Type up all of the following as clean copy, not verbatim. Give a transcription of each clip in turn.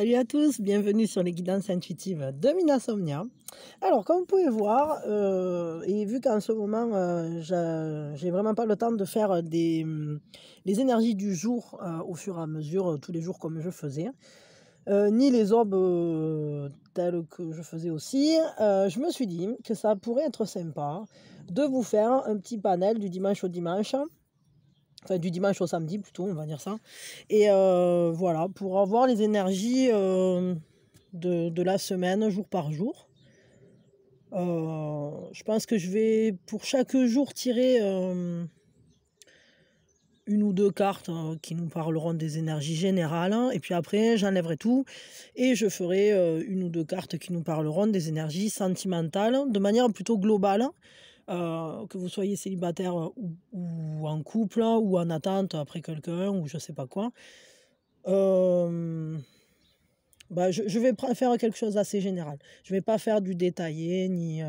Salut à tous, bienvenue sur les guidances intuitives de Minasomnia. Alors, comme vous pouvez voir, et vu qu'en ce moment, j'ai vraiment pas le temps de faire les énergies du jour au fur et à mesure, tous les jours comme je faisais, ni les orbes tels que je faisais aussi, je me suis dit que ça pourrait être sympa de vous faire un petit panel du dimanche au dimanche. Enfin, du dimanche au samedi plutôt, on va dire ça. Et voilà, pour avoir les énergies de la semaine, jour par jour. Je pense que je vais, pour chaque jour, tirer une ou deux cartes qui nous parleront des énergies générales. Et puis après, j'enlèverai tout et je ferai une ou deux cartes qui nous parleront des énergies sentimentales de manière plutôt globale. Que vous soyez célibataire ou en couple ou en attente après quelqu'un ou je sais pas quoi. Je vais faire quelque chose d'assez général. Je vais pas faire du détaillé ni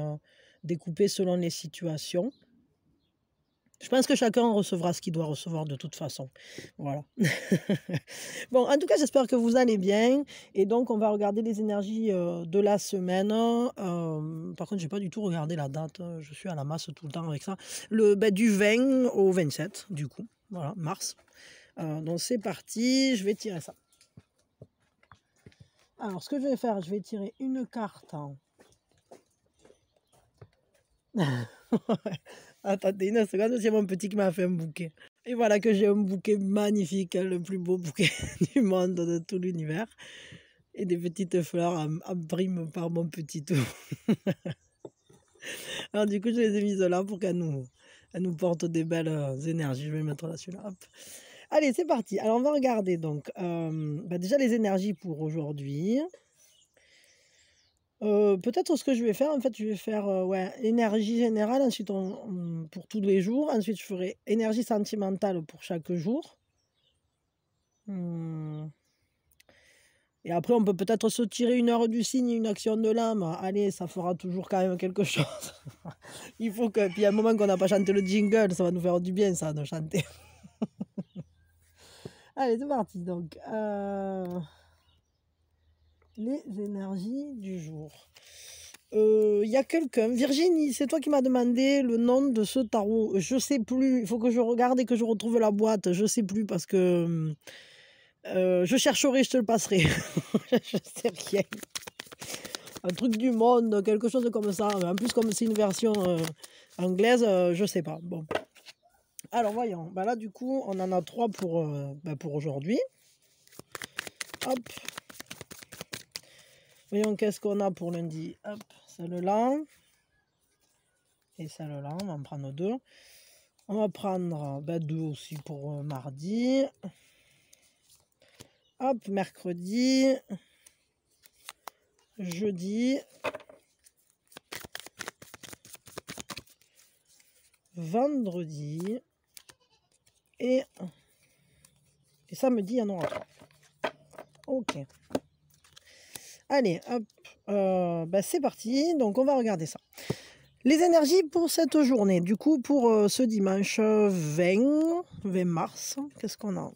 découper selon les situations. Je pense que chacun recevra ce qu'il doit recevoir de toute façon. Voilà. Bon, en tout cas, j'espère que vous allez bien. Et donc, on va regarder les énergies de la semaine. Par contre, j'ai pas du tout regardé la date. Je suis à la masse tout le temps avec ça. Du 20 au 27, du coup. Voilà, mars. Donc, c'est parti. Je vais tirer ça. Alors, ce que je vais faire, je vais tirer une carte. Attendez une seconde, c'est mon petit qui m'a fait un bouquet. Et voilà que j'ai un bouquet magnifique, le plus beau bouquet du monde, de tout l'univers. Et des petites fleurs en prime par mon petit tout. Alors du coup, je les ai mises là pour qu'elles nous portent des belles énergies. Je vais mettre là celui-là. Hop. Allez, c'est parti. Alors on va regarder donc déjà les énergies pour aujourd'hui. Peut-être ce que je vais faire, en fait, je vais faire énergie générale, ensuite pour tous les jours, ensuite je ferai énergie sentimentale pour chaque jour. Et après, on peut peut-être se tirer une heure du signe, une action de l'âme. Allez, ça fera toujours quand même quelque chose. Il faut que, puis à un moment qu'on n'a pas chanté le jingle, ça va nous faire du bien, ça, de chanter. Allez, c'est parti, donc. Les énergies du jour. Il y a quelqu'un, Virginie, c'est toi qui m'as demandé le nom de ce tarot. Je sais plus, il faut que je regarde et que je retrouve la boîte. Je sais plus parce que je chercherai, je te le passerai. Je sais rien. Un truc du monde, quelque chose comme ça. En plus, comme c'est une version anglaise, je sais pas. Bon. Alors voyons. Bah là, du coup, on en a 3 pour aujourd'hui. Hop. Voyons qu'est-ce qu'on a pour lundi. Hop, celle-là. Et celle-là, on va en prendre 2. On va prendre 2 aussi pour mardi. Hop, mercredi. Jeudi. Vendredi. Et samedi, il y en aura 3. Ok. Allez, hop. C'est parti. Donc, on va regarder ça. Les énergies pour cette journée. Du coup, pour ce dimanche 20 mars, qu'est-ce qu'on a?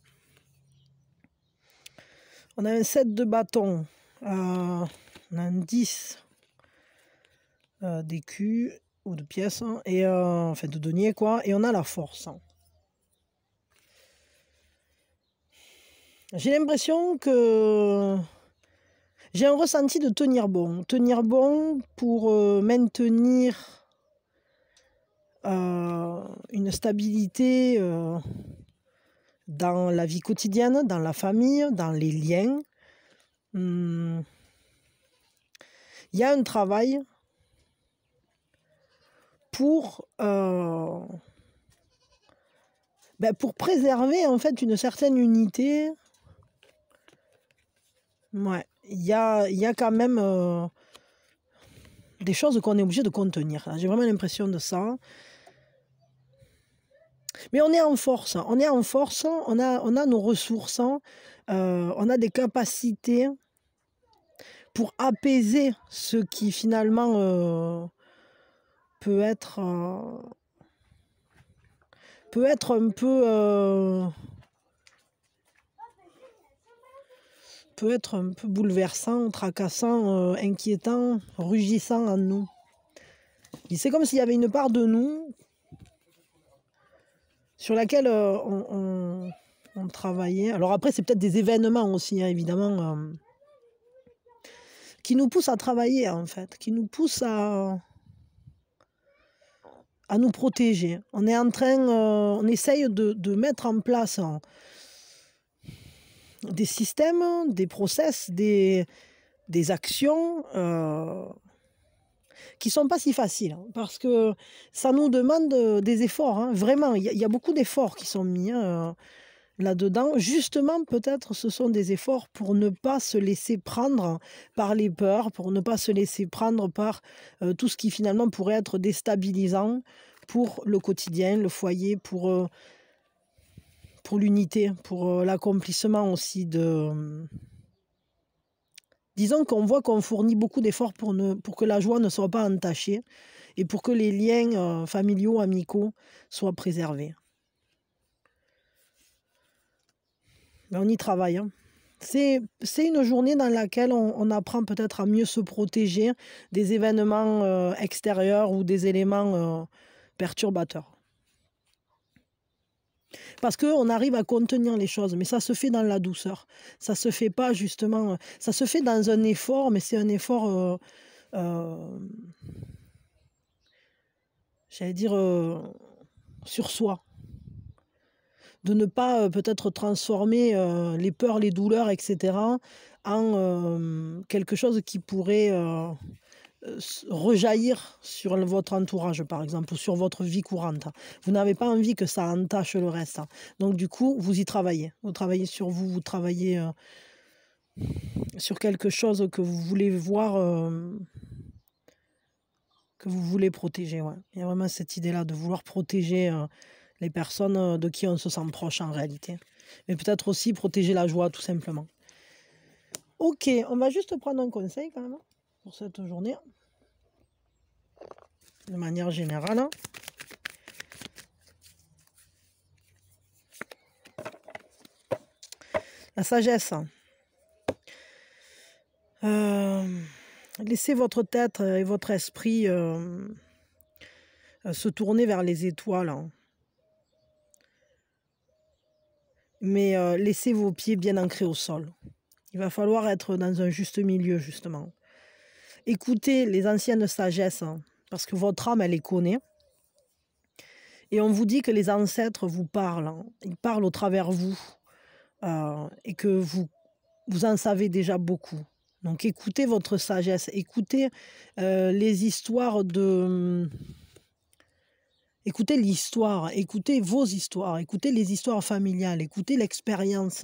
On a un 7 de bâton. On a un 10 d'écus ou de pièces. Et, enfin, de deniers, quoi. Et on a la force. J'ai l'impression que j'ai un ressenti de tenir bon. Tenir bon pour maintenir une stabilité dans la vie quotidienne, dans la famille, dans les liens. Il y a un travail pour préserver en fait une certaine unité. Ouais, il y a quand même des choses qu'on est obligé de contenir. J'ai vraiment l'impression de ça. Mais on est en force, on a nos ressources, on a des capacités pour apaiser ce qui finalement peut être un peu peut être un peu bouleversant, tracassant, inquiétant, rugissant en nous. C'est comme s'il y avait une part de nous sur laquelle on travaillait. Alors après, c'est peut-être des événements aussi, hein, évidemment, qui nous poussent à travailler, en fait, qui nous poussent à nous protéger. On est en train, on essaye de mettre en place des systèmes, des process, des actions qui sont pas si faciles, hein, parce que ça nous demande des efforts, hein, vraiment. Il y a beaucoup d'efforts qui sont mis là-dedans. Justement, peut-être ce sont des efforts pour ne pas se laisser prendre par les peurs, pour ne pas se laisser prendre par tout ce qui finalement pourrait être déstabilisant pour le quotidien, le foyer, pour l'unité, pour l'accomplissement aussi de... Disons qu'on voit qu'on fournit beaucoup d'efforts pour que la joie ne soit pas entachée et pour que les liens familiaux, amicaux soient préservés. Mais on y travaille, hein. C'est une journée dans laquelle on apprend peut-être à mieux se protéger des événements extérieurs ou des éléments perturbateurs. Parce qu'on arrive à contenir les choses, mais ça se fait dans la douceur. Ça se fait pas justement... Ça se fait dans un effort, mais c'est un effort... j'allais dire... sur soi. De ne pas peut-être transformer les peurs, les douleurs, etc. en quelque chose qui pourrait rejaillir sur votre entourage, par exemple, ou sur votre vie courante. Vous n'avez pas envie que ça entache le reste. Donc, du coup, vous y travaillez. Vous travaillez sur vous, vous travaillez sur quelque chose que vous voulez voir, que vous voulez protéger. Ouais. Il y a vraiment cette idée-là de vouloir protéger les personnes de qui on se sent proche en réalité. Mais peut-être aussi protéger la joie, tout simplement. Ok, on va juste prendre un conseil quand même pour cette journée. De manière générale. La sagesse. Laissez votre tête et votre esprit se tourner vers les étoiles. Mais laissez vos pieds bien ancrés au sol. Il va falloir être dans un juste milieu, justement. Écoutez les anciennes sagesses, parce que votre âme, elle les connaît. Et on vous dit que les ancêtres vous parlent. Ils parlent au travers vous. Et que vous en savez déjà beaucoup. Donc écoutez votre sagesse. Écoutez les histoires de... Écoutez l'histoire, écoutez vos histoires, écoutez les histoires familiales, écoutez l'expérience,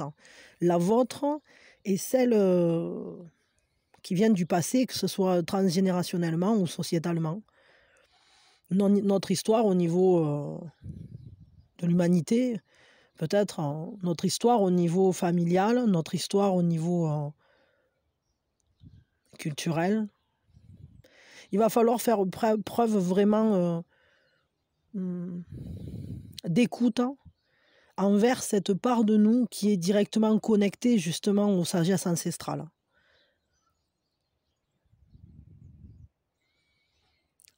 la vôtre et celle qui vient du passé, que ce soit transgénérationnellement ou sociétalement. Notre histoire au niveau de l'humanité, peut-être notre histoire au niveau familial, notre histoire au niveau culturel. Il va falloir faire preuve vraiment... d'écoute envers cette part de nous qui est directement connectée justement aux sagesses ancestrales.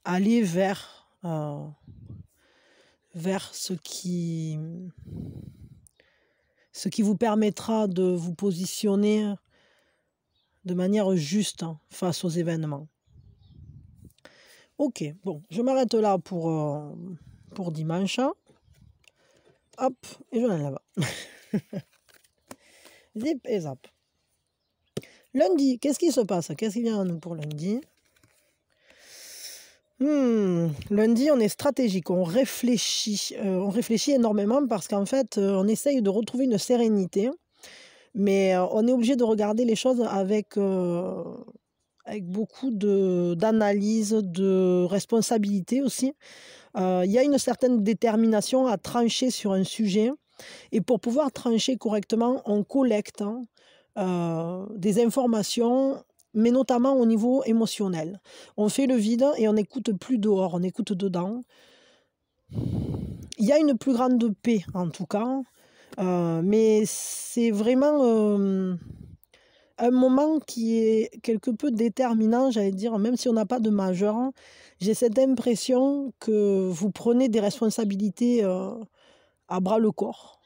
Aller vers ce qui vous permettra de vous positionner de manière juste face aux événements. Ok, bon, je m'arrête là pour dimanche. Hop, et je l'enlève là-bas. Zip et zap. Lundi, qu'est-ce qui se passe? Qu'est-ce qui vient à nous pour lundi? Lundi, on est stratégique, on réfléchit énormément parce qu'en fait, on essaye de retrouver une sérénité, mais on est obligé de regarder les choses avec beaucoup d'analyse, de responsabilité aussi. Il y a une certaine détermination à trancher sur un sujet. Et pour pouvoir trancher correctement, on collecte des informations, mais notamment au niveau émotionnel. On fait le vide et on n'écoute plus dehors, on écoute dedans. Il y a une plus grande paix, en tout cas. Mais c'est vraiment un moment qui est quelque peu déterminant, j'allais dire, même si on n'a pas de majeur. J'ai cette impression que vous prenez des responsabilités à bras le corps.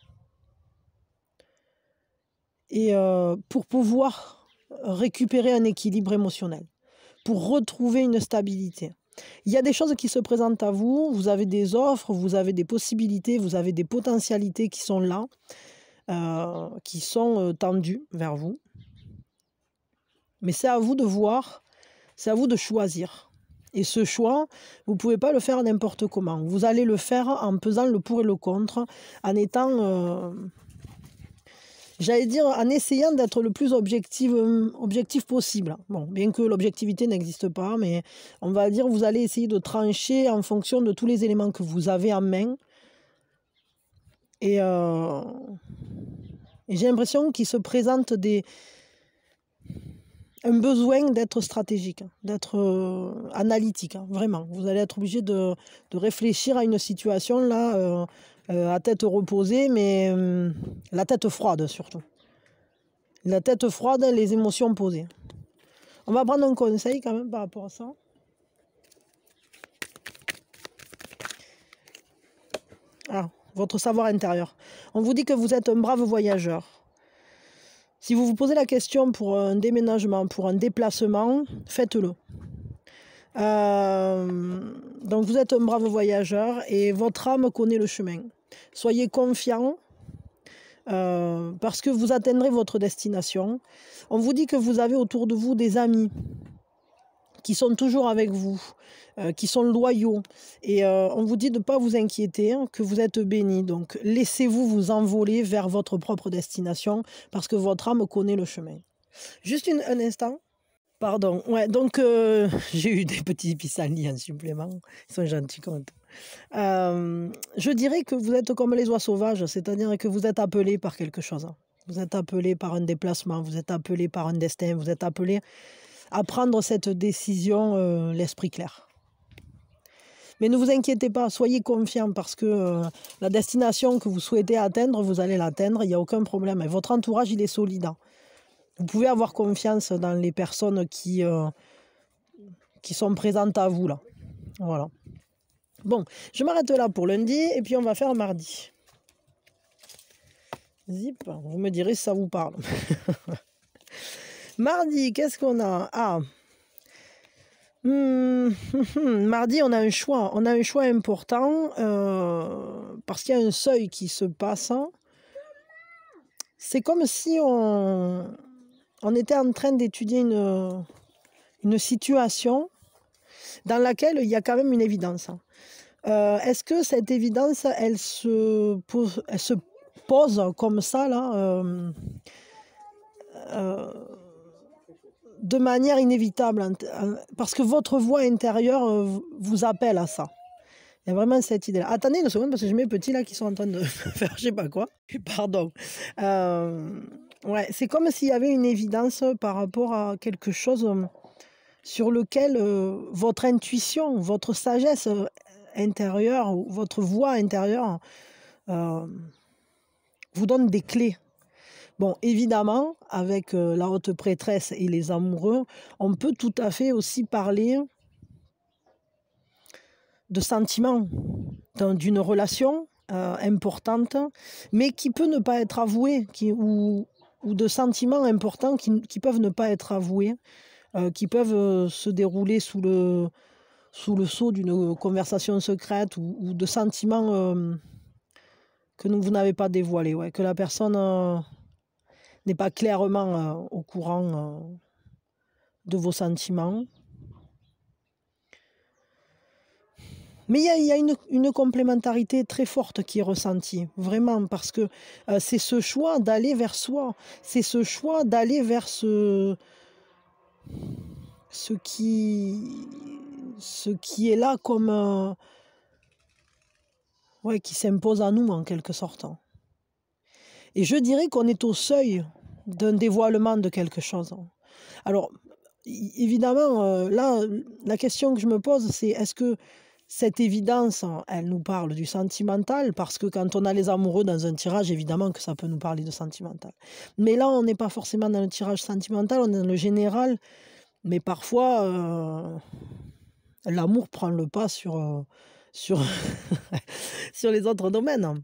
Et pour pouvoir récupérer un équilibre émotionnel, pour retrouver une stabilité. Il y a des choses qui se présentent à vous, vous avez des offres, vous avez des possibilités, vous avez des potentialités qui sont là, qui sont tendues vers vous. Mais c'est à vous de voir, c'est à vous de choisir. Et ce choix, vous ne pouvez pas le faire n'importe comment. Vous allez le faire en pesant le pour et le contre, en étant, j'allais dire, en essayant d'être le plus objectif possible. Bon, bien que l'objectivité n'existe pas, mais on va dire, vous allez essayer de trancher en fonction de tous les éléments que vous avez en main. Et j'ai l'impression qu'il se présente un besoin d'être stratégique, d'être analytique, vraiment. Vous allez être obligé de réfléchir à une situation là, à tête reposée, mais la tête froide surtout. La tête froide, les émotions posées. On va prendre un conseil quand même par rapport à ça. Ah, votre savoir intérieur. On vous dit que vous êtes un brave voyageur. Si vous vous posez la question pour un déménagement, pour un déplacement, faites-le. Donc vous êtes un brave voyageur et votre âme connaît le chemin. Soyez confiant parce que vous atteindrez votre destination. On vous dit que vous avez autour de vous des amis qui sont toujours avec vous, qui sont loyaux. Et on vous dit de ne pas vous inquiéter, que vous êtes bénis. Donc laissez-vous vous envoler vers votre propre destination parce que votre âme connaît le chemin. Juste un instant. Pardon. Ouais, donc j'ai eu des petits pissenlits en supplément. Ils sont gentils comme tout. Je dirais que vous êtes comme les oies sauvages, c'est-à-dire que vous êtes appelé par quelque chose. Vous êtes appelé par un déplacement, vous êtes appelé par un destin, vous êtes appelé à prendre cette décision l'esprit clair. Mais ne vous inquiétez pas, soyez confiants parce que la destination que vous souhaitez atteindre, vous allez l'atteindre, il n'y a aucun problème. Et votre entourage, il est solide. Vous pouvez avoir confiance dans les personnes qui sont présentes à vous, là. Voilà. Bon, je m'arrête là pour lundi et puis on va faire mardi. Zip, vous me direz si ça vous parle. Mardi, qu'est-ce qu'on a? Ah, mardi, on a un choix. On a un choix important parce qu'il y a un seuil qui se passe. C'est comme si on était en train d'étudier une situation dans laquelle il y a quand même une évidence. Est-ce que cette évidence, elle se pose comme ça, là, de manière inévitable, parce que votre voix intérieure vous appelle à ça. Il y a vraiment cette idée-là. Attendez une seconde, parce que j'ai mes petits là qui sont en train de faire je sais pas quoi. Pardon. Ouais, c'est comme s'il y avait une évidence par rapport à quelque chose sur lequel votre intuition, votre sagesse intérieure, ou votre voix intérieure vous donne des clés. Bon, évidemment, avec la haute prêtresse et les amoureux, on peut tout à fait aussi parler de sentiments, d'une relation importante, mais qui peut ne pas être avouée, ou de sentiments importants qui peuvent ne pas être avoués, qui peuvent se dérouler sous le sceau d'une conversation secrète ou de sentiments que vous n'avez pas dévoilés, ouais, que la personne n'est pas clairement au courant de vos sentiments. Mais il y a une complémentarité très forte qui est ressentie, vraiment, parce que c'est ce choix d'aller vers soi, c'est ce choix d'aller vers ce qui est là comme ouais, qui s'impose à nous en quelque sorte. Et je dirais qu'on est au seuil d'un dévoilement de quelque chose. Alors, évidemment, là, la question que je me pose, c'est est-ce que cette évidence, elle nous parle du sentimental, parce que quand on a les amoureux dans un tirage, évidemment que ça peut nous parler de sentimental. Mais là, on n'est pas forcément dans le tirage sentimental, on est dans le général, mais parfois, l'amour prend le pas sur, sur les autres domaines.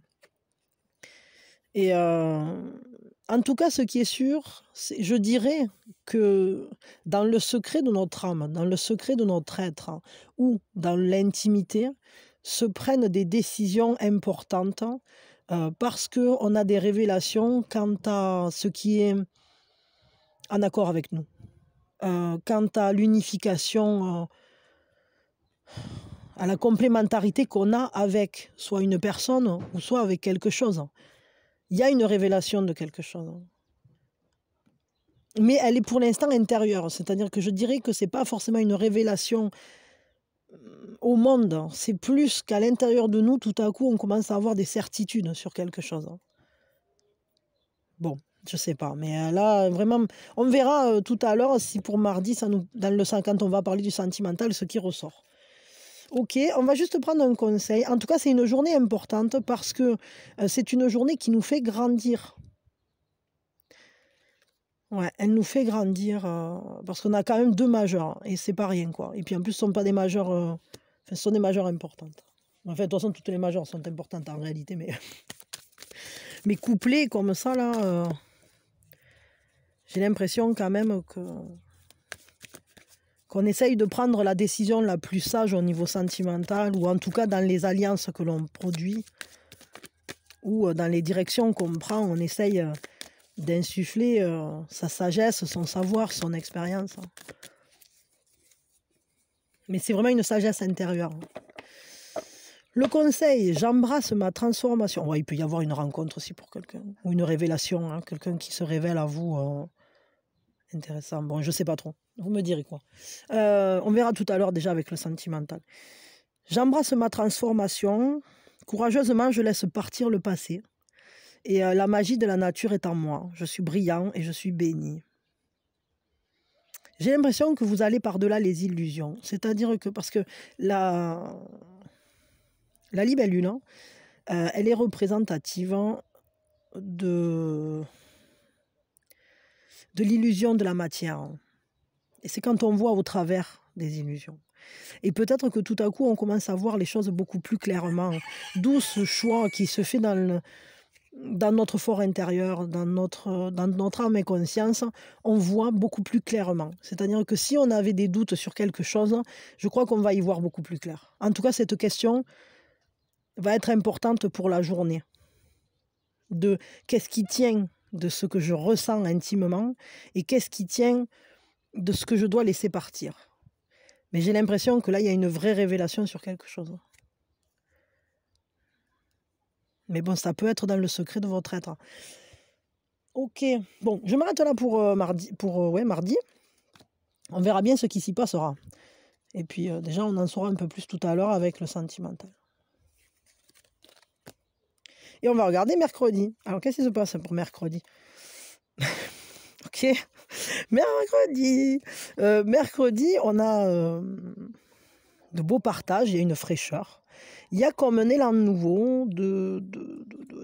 Et en tout cas, ce qui est sûr, je dirais que dans le secret de notre âme, dans le secret de notre être, ou dans l'intimité, se prennent des décisions importantes parce qu'on a des révélations quant à ce qui est en accord avec nous, quant à l'unification, à la complémentarité qu'on a avec soit une personne ou soit avec quelque chose. Il y a une révélation de quelque chose. Mais elle est pour l'instant intérieure. C'est-à-dire que je dirais que ce n'est pas forcément une révélation au monde. C'est plus qu'à l'intérieur de nous, tout à coup, on commence à avoir des certitudes sur quelque chose. Bon, je ne sais pas. Mais là, vraiment, on verra tout à l'heure si pour mardi, quand on va parler du sentimental, ce qui ressort. Ok, on va juste prendre un conseil. En tout cas, c'est une journée importante parce que c'est une journée qui nous fait grandir. Ouais, elle nous fait grandir parce qu'on a quand même 2 majeurs et c'est pas rien, quoi. Et puis en plus, ce sont pas des majeurs, ce sont des majeurs importantes. En fait, de toute façon, toutes les majeures sont importantes en réalité, mais mais couplées comme ça là, j'ai l'impression quand même qu'on essaye de prendre la décision la plus sage au niveau sentimental, ou en tout cas dans les alliances que l'on produit, ou dans les directions qu'on prend, on essaye d'insuffler sa sagesse, son savoir, son expérience. Mais c'est vraiment une sagesse intérieure. Le conseil, j'embrasse ma transformation. Ouais, il peut y avoir une rencontre aussi pour quelqu'un, ou une révélation, hein, quelqu'un qui se révèle à vous. Intéressant. Bon, je sais pas trop. Vous me direz quoi. On verra tout à l'heure déjà avec le sentimental. J'embrasse ma transformation. Courageusement, je laisse partir le passé. Et la magie de la nature est en moi. Je suis brillant et je suis béni. J'ai l'impression que vous allez par-delà les illusions. C'est-à-dire que, parce que la libellule, elle est représentative de l'illusion de la matière. Et c'est quand on voit au travers des illusions. Et peut-être que tout à coup, on commence à voir les choses beaucoup plus clairement. D'où ce choix qui se fait dans notre fort intérieur, dans notre âme et conscience, on voit beaucoup plus clairement. C'est-à-dire que si on avait des doutes sur quelque chose, je crois qu'on va y voir beaucoup plus clair. En tout cas, cette question va être importante pour la journée. De qu'est-ce qui tient de ce que je ressens intimement et qu'est-ce qui tient de ce que je dois laisser partir. Mais j'ai l'impression que là, il y a une vraie révélation sur quelque chose. Mais bon, ça peut être dans le secret de votre être. Ok, bon, je m'arrête là pour mardi. Mardi. On verra bien ce qui s'y passera. Et puis déjà, on en saura un peu plus tout à l'heure avec le sentimental. Et on va regarder mercredi. Alors, qu'est-ce qui se passe pour mercredi? Ok, mercredi. Mercredi, on a de beaux partages, il y a une fraîcheur. Il y a comme un élan nouveau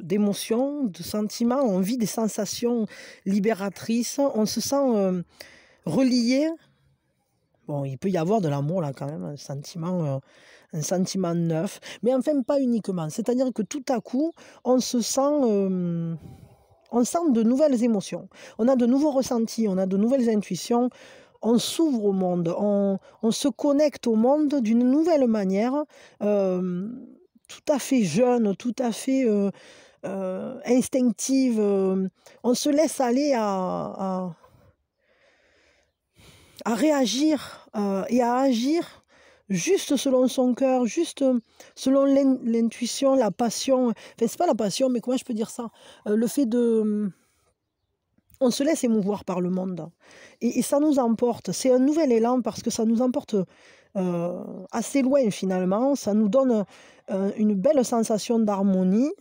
d'émotions, de sentiments. On vit des sensations libératrices. On se sent relié. Bon, il peut y avoir de l'amour là quand même, un sentiment neuf. Mais enfin, pas uniquement. C'est-à-dire que tout à coup, on sent de nouvelles émotions. On a de nouveaux ressentis, on a de nouvelles intuitions. On s'ouvre au monde, on se connecte au monde d'une nouvelle manière, tout à fait jeune, tout à fait instinctive. On se laisse aller à réagir et à agir juste selon son cœur, juste selon l'intuition, la passion. Enfin, c'est pas la passion, mais comment je peux dire ça? Le fait de... On se laisse émouvoir par le monde. Et ça nous emporte. C'est un nouvel élan parce que ça nous emporte assez loin finalement. Ça nous donne une belle sensation d'harmonie.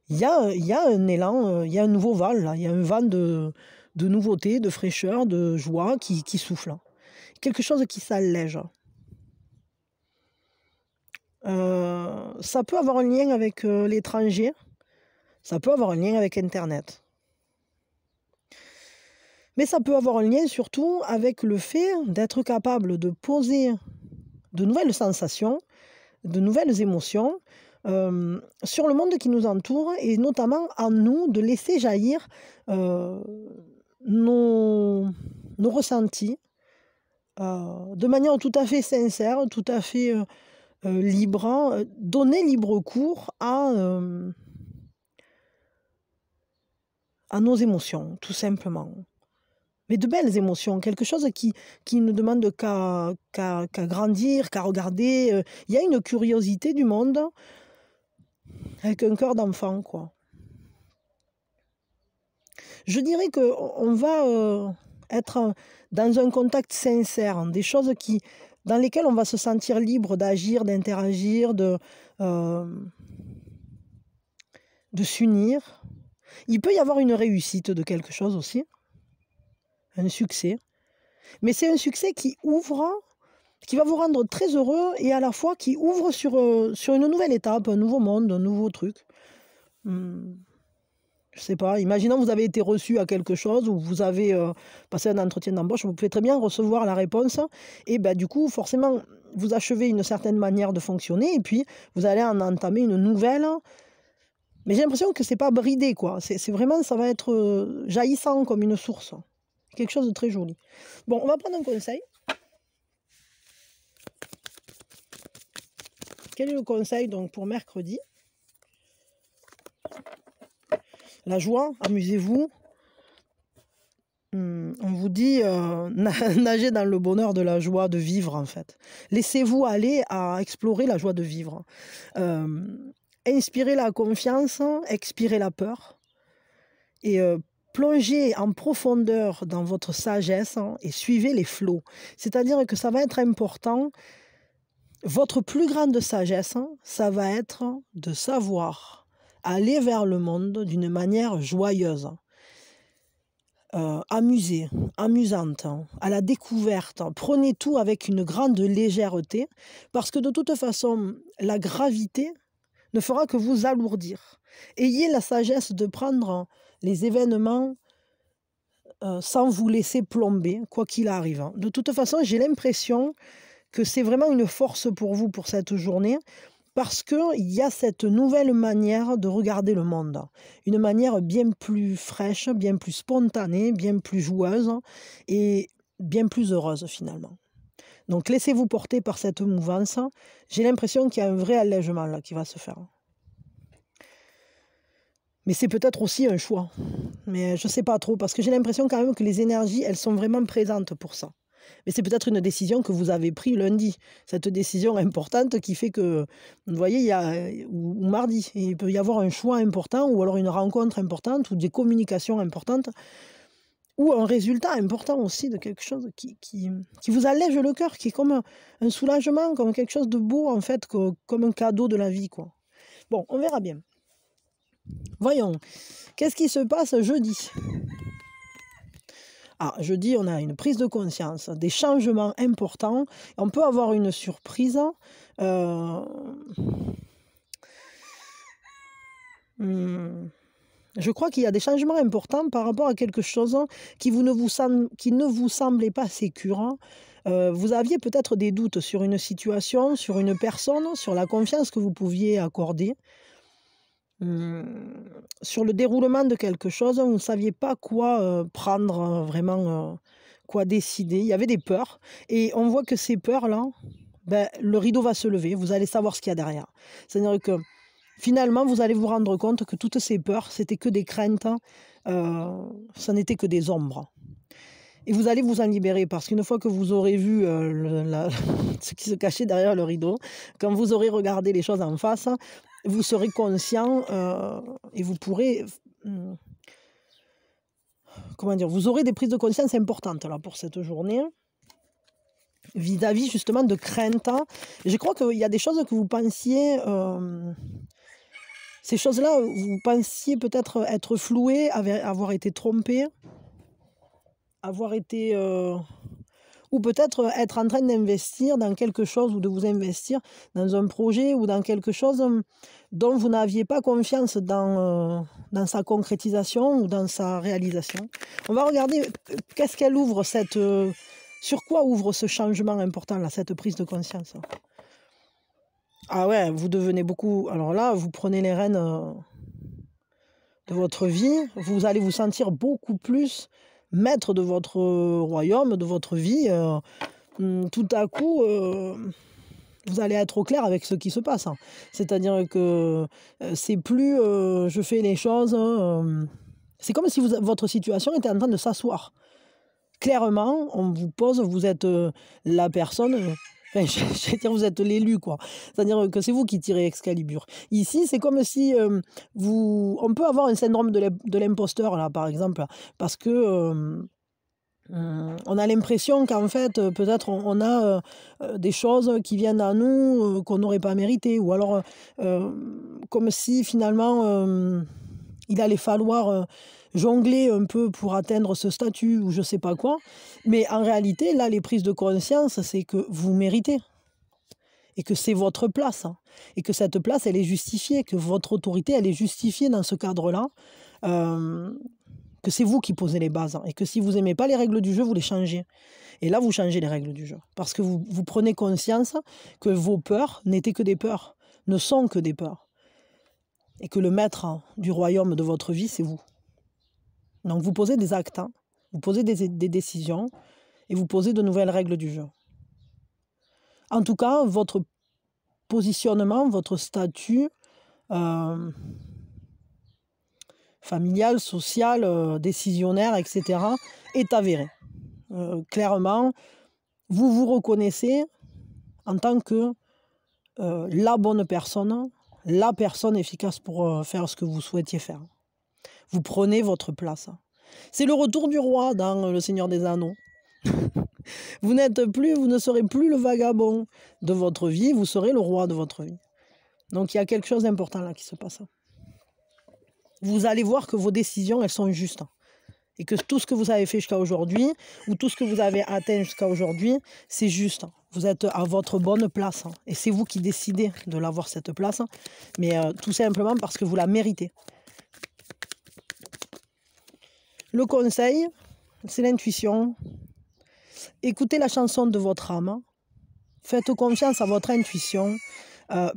Il y a un élan, il y a un nouveau vent là. Il y a un vent de nouveauté, de fraîcheur, de joie qui souffle. Quelque chose qui s'allège. Ça peut avoir un lien avec l'étranger, ça peut avoir un lien avec Internet. Mais ça peut avoir un lien surtout avec le fait d'être capable de poser de nouvelles sensations, de nouvelles émotions sur le monde qui nous entoure et notamment en nous de laisser jaillir nos ressentis de manière tout à fait sincère, tout à fait libre, donner libre cours à nos émotions, tout simplement. Mais de belles émotions, quelque chose qui ne demande qu'à grandir, qu'à regarder. Il y a une curiosité du monde avec un cœur d'enfant, quoi. Je dirais qu'on va être dans un contact sincère, des choses dans lesquelles on va se sentir libre d'agir, d'interagir, de s'unir. Il peut y avoir une réussite de quelque chose aussi, un succès. Mais c'est un succès qui va vous rendre très heureux et à la fois qui ouvre sur une nouvelle étape, un nouveau monde, un nouveau truc. Je sais pas, imaginons vous avez été reçu à quelque chose ou vous avez passé un entretien d'embauche, vous pouvez très bien recevoir la réponse et du coup, forcément, vous achevez une certaine manière de fonctionner et puis vous allez en entamer une nouvelle. Mais j'ai l'impression que c'est pas bridé, quoi. C'est vraiment, ça va être jaillissant comme une source. Quelque chose de très joli. Bon, on va prendre un conseil. Quel est le conseil donc pour mercredi? La joie, amusez-vous. On vous dit nagez dans le bonheur de la joie de vivre en fait. Laissez-vous aller à explorer la joie de vivre. Inspirez la confiance, expirez la peur et plongez en profondeur dans votre sagesse et suivez les flots. C'est-à-dire que ça va être important. Votre plus grande sagesse, ça va être de savoir aller vers le monde d'une manière joyeuse, amusée, amusante, à la découverte. Prenez tout avec une grande légèreté, parce que de toute façon, la gravité ne fera que vous alourdir. Ayez la sagesse de prendre les événements sans vous laisser plomber, quoi qu'il arrive. De toute façon, j'ai l'impression que c'est vraiment une force pour vous pour cette journée, parce qu'il y a cette nouvelle manière de regarder le monde. Une manière bien plus fraîche, bien plus spontanée, bien plus joueuse et bien plus heureuse finalement. Donc laissez-vous porter par cette mouvance. J'ai l'impression qu'il y a un vrai allègement là qui va se faire. Mais c'est peut-être aussi un choix. Mais je ne sais pas trop, parce que j'ai l'impression quand même que les énergies, elles sont vraiment présentes pour ça. Mais c'est peut-être une décision que vous avez prise lundi. Cette décision importante qui fait que, vous voyez, ou mardi, il peut y avoir un choix important, ou alors une rencontre importante, ou des communications importantes, ou un résultat important aussi de quelque chose qui vous allège le cœur, qui est comme un soulagement, comme quelque chose de beau, en fait, comme un cadeau de la vie, quoi. Bon, on verra bien. Voyons, qu'est-ce qui se passe jeudi ? Jeudi, on a une prise de conscience, des changements importants. On peut avoir une surprise. Je crois qu'il y a des changements importants par rapport à quelque chose qui ne vous semblait pas sécure. Vous aviez peut-être des doutes sur une situation, sur une personne, sur la confiance que vous pouviez accorder. Sur le déroulement de quelque chose, vous ne saviez pas quoi prendre, vraiment quoi décider. Il y avait des peurs et on voit que ces peurs-là, le rideau va se lever, vous allez savoir ce qu'il y a derrière. C'est-à-dire que finalement, vous allez vous rendre compte que toutes ces peurs, c'était que des craintes, ça n'était que des ombres. Et vous allez vous en libérer parce qu'une fois que vous aurez vu ce qui se cachait derrière le rideau, quand vous aurez regardé les choses en face, vous serez conscient et vous pourrez, vous aurez des prises de conscience importantes là, pour cette journée, vis-à-vis justement de crainte. Je crois qu'il y a des choses que vous pensiez, ces choses-là, vous pensiez peut-être être flouées, avoir été trompées, avoir été ou peut-être être en train d'investir dans quelque chose ou de vous investir dans un projet ou dans quelque chose dont vous n'aviez pas confiance dans sa concrétisation ou dans sa réalisation. On va regarder qu'est-ce qu'elle ouvre, sur quoi ouvre ce changement important, là, cette prise de conscience. Ah ouais, vous devenez beaucoup... Alors là, vous prenez les rênes de votre vie, vous allez vous sentir beaucoup plus maître de votre royaume, de votre vie. Tout à coup, vous allez être au clair avec ce qui se passe. C'est-à-dire que c'est plus je fais les choses... c'est comme si votre situation était en train de s'asseoir. Clairement, on vous pose, vous êtes la personne... Enfin, je vais dire, vous êtes l'élu, quoi. C'est-à-dire que c'est vous qui tirez Excalibur. Ici, c'est comme si on peut avoir un syndrome de l'imposteur, là, par exemple, parce que on a l'impression qu'en fait, peut-être on a des choses qui viennent à nous qu'on n'aurait pas méritées, ou alors comme si finalement il allait falloir jongler un peu pour atteindre ce statut ou je sais pas quoi. Mais en réalité, là, les prises de conscience, c'est que vous méritez et que c'est votre place. Et que cette place, elle est justifiée, que votre autorité, elle est justifiée dans ce cadre-là. Que c'est vous qui posez les bases. Et que si vous n'aimez pas les règles du jeu, vous les changez. Et là, vous changez les règles du jeu. Parce que vous prenez conscience que vos peurs n'étaient que des peurs, ne sont que des peurs. Et que le maître du royaume de votre vie, c'est vous. Donc vous posez des actes, vous posez des décisions et vous posez de nouvelles règles du jeu. En tout cas, votre positionnement, votre statut familial, social, décisionnaire, etc. est avéré. Clairement, vous vous reconnaissez en tant que la bonne personne, la personne efficace pour faire ce que vous souhaitiez faire. Vous prenez votre place. C'est le retour du roi dans Le Seigneur des Anneaux. Vous ne serez plus le vagabond de votre vie, vous serez le roi de votre vie. Donc il y a quelque chose d'important là qui se passe. Vous allez voir que vos décisions, elles sont justes. Et que tout ce que vous avez fait jusqu'à aujourd'hui, ou tout ce que vous avez atteint jusqu'à aujourd'hui, c'est juste. Vous êtes à votre bonne place. Et c'est vous qui décidez de l'avoir, cette place. Mais tout simplement parce que vous la méritez. Le conseil, c'est l'intuition. Écoutez la chanson de votre âme. Faites confiance à votre intuition.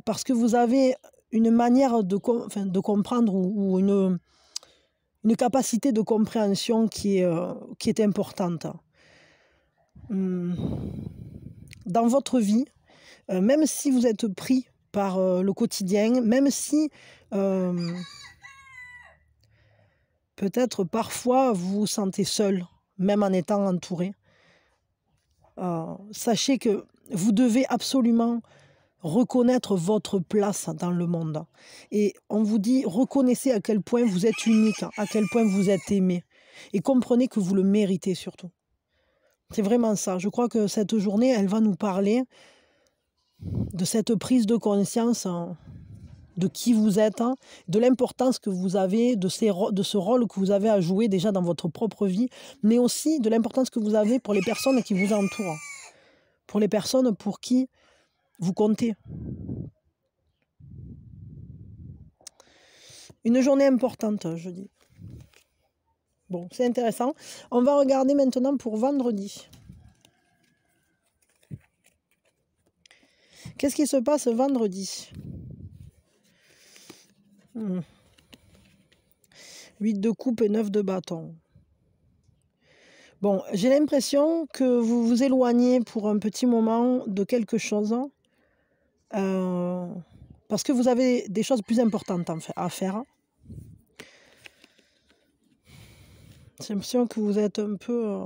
Parce que vous avez une manière de comprendre ou une capacité de compréhension qui est importante. Dans votre vie, même si vous êtes pris par le quotidien, même si peut-être parfois vous vous sentez seul, même en étant entouré, sachez que vous devez absolument reconnaître votre place dans le monde. Et on vous dit, reconnaissez à quel point vous êtes unique, à quel point vous êtes aimé. Et comprenez que vous le méritez surtout. C'est vraiment ça. Je crois que cette journée, elle va nous parler de cette prise de conscience de qui vous êtes, de l'importance que vous avez, de ce rôle que vous avez à jouer déjà dans votre propre vie, mais aussi de l'importance que vous avez pour les personnes qui vous entourent, pour les personnes pour qui vous comptez. Une journée importante, je dis. Bon, c'est intéressant. On va regarder maintenant pour vendredi. Qu'est-ce qui se passe vendredi ? 8 de coupe et 9 de bâton. Bon, j'ai l'impression que vous vous éloignez pour un petit moment de quelque chose. Parce que vous avez des choses plus importantes à faire. J'ai l'impression que vous êtes un peu...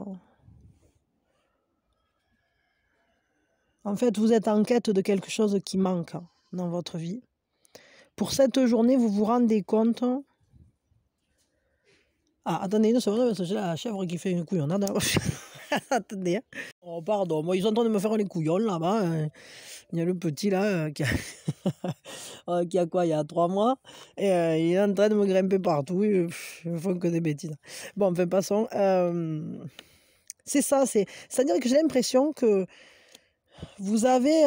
En fait, vous êtes en quête de quelque chose qui manque dans votre vie. Pour cette journée, vous vous rendez compte... Ah, attendez une seconde, parce que j'ai la chèvre qui fait une couillonnade. Attendez. Oh, pardon, moi, ils sont en train de me faire les couillons là-bas. Il y a le petit là qui a quoi, il y a 3 mois. Et il est en train de me grimper partout. Ils me font que des bêtises. Bon, enfin, passons. C'est ça, c'est-à-dire que j'ai l'impression que vous avez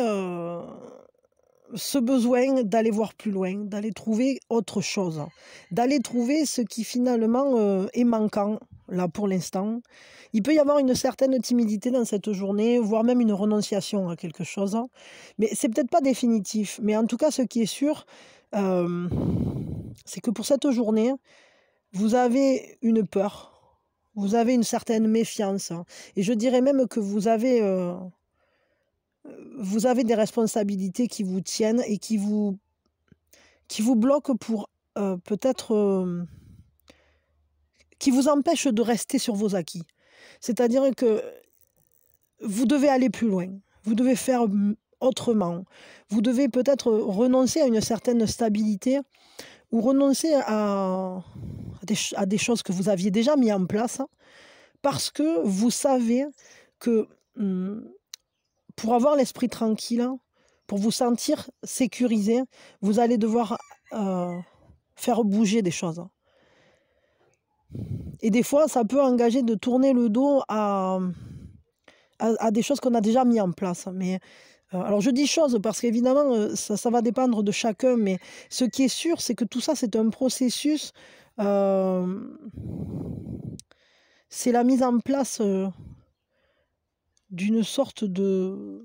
ce besoin d'aller voir plus loin, d'aller trouver autre chose, d'aller trouver ce qui finalement est manquant là pour l'instant. Il peut y avoir une certaine timidité dans cette journée, voire même une renonciation à quelque chose, mais c'est peut-être pas définitif. Mais en tout cas, ce qui est sûr, euh, c'est que pour cette journée, vous avez une peur, vous avez une certaine méfiance, et je dirais même que vous avez des responsabilités qui vous tiennent et qui vous bloquent pour peut-être, qui vous empêchent de rester sur vos acquis. C'est-à-dire que vous devez aller plus loin, vous devez faire autrement, vous devez peut-être renoncer à une certaine stabilité ou renoncer à des choses que vous aviez déjà mis en place parce que vous savez que pour avoir l'esprit tranquille, pour vous sentir sécurisé, vous allez devoir faire bouger des choses. Et des fois, ça peut engager de tourner le dos à des choses qu'on a déjà mis en place. Mais alors je dis choses parce qu'évidemment, ça va dépendre de chacun, mais ce qui est sûr, c'est que tout ça, c'est un processus. euh, c'est la mise en place d'une sorte de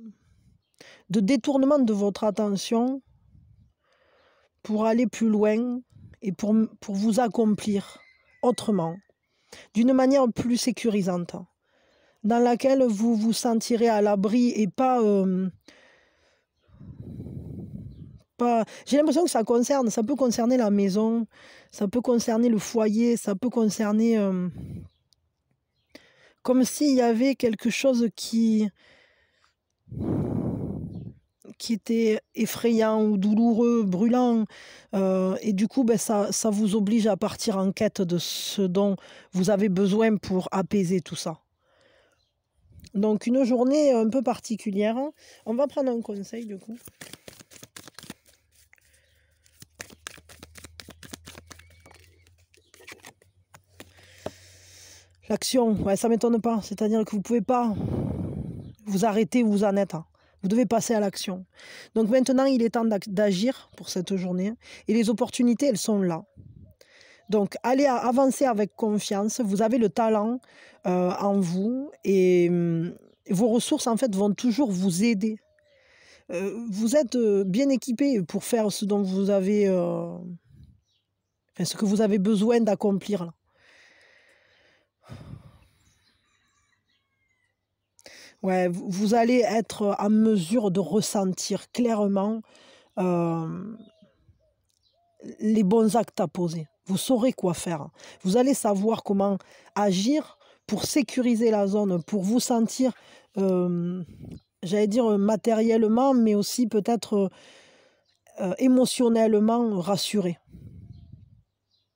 détournement de votre attention pour aller plus loin et pour vous accomplir autrement, d'une manière plus sécurisante, dans laquelle vous vous sentirez à l'abri et pas... J'ai l'impression que ça peut concerner la maison, ça peut concerner le foyer, ça peut concerner... comme s'il y avait quelque chose qui était effrayant ou douloureux, brûlant, et du coup, ben, ça vous oblige à partir en quête de ce dont vous avez besoin pour apaiser tout ça. Donc une journée un peu particulière. On va prendre un conseil du coup. L'action, ouais, ça m'étonne pas. C'est-à-dire que vous pouvez pas vous arrêter où vous en êtes. Vous devez passer à l'action. Donc maintenant, il est temps d'agir pour cette journée. Et les opportunités, elles sont là. Donc, allez avancer avec confiance. Vous avez le talent en vous et vos ressources, en fait, vont toujours vous aider. Vous êtes bien équipé pour faire ce dont vous avez, enfin, ce que vous avez besoin d'accomplir là. Ouais, vous allez être en mesure de ressentir clairement euh, les bons actes à poser. Vous saurez quoi faire. Vous allez savoir comment agir pour sécuriser la zone, pour vous sentir, euh, j'allais dire matériellement, mais aussi peut-être émotionnellement rassuré.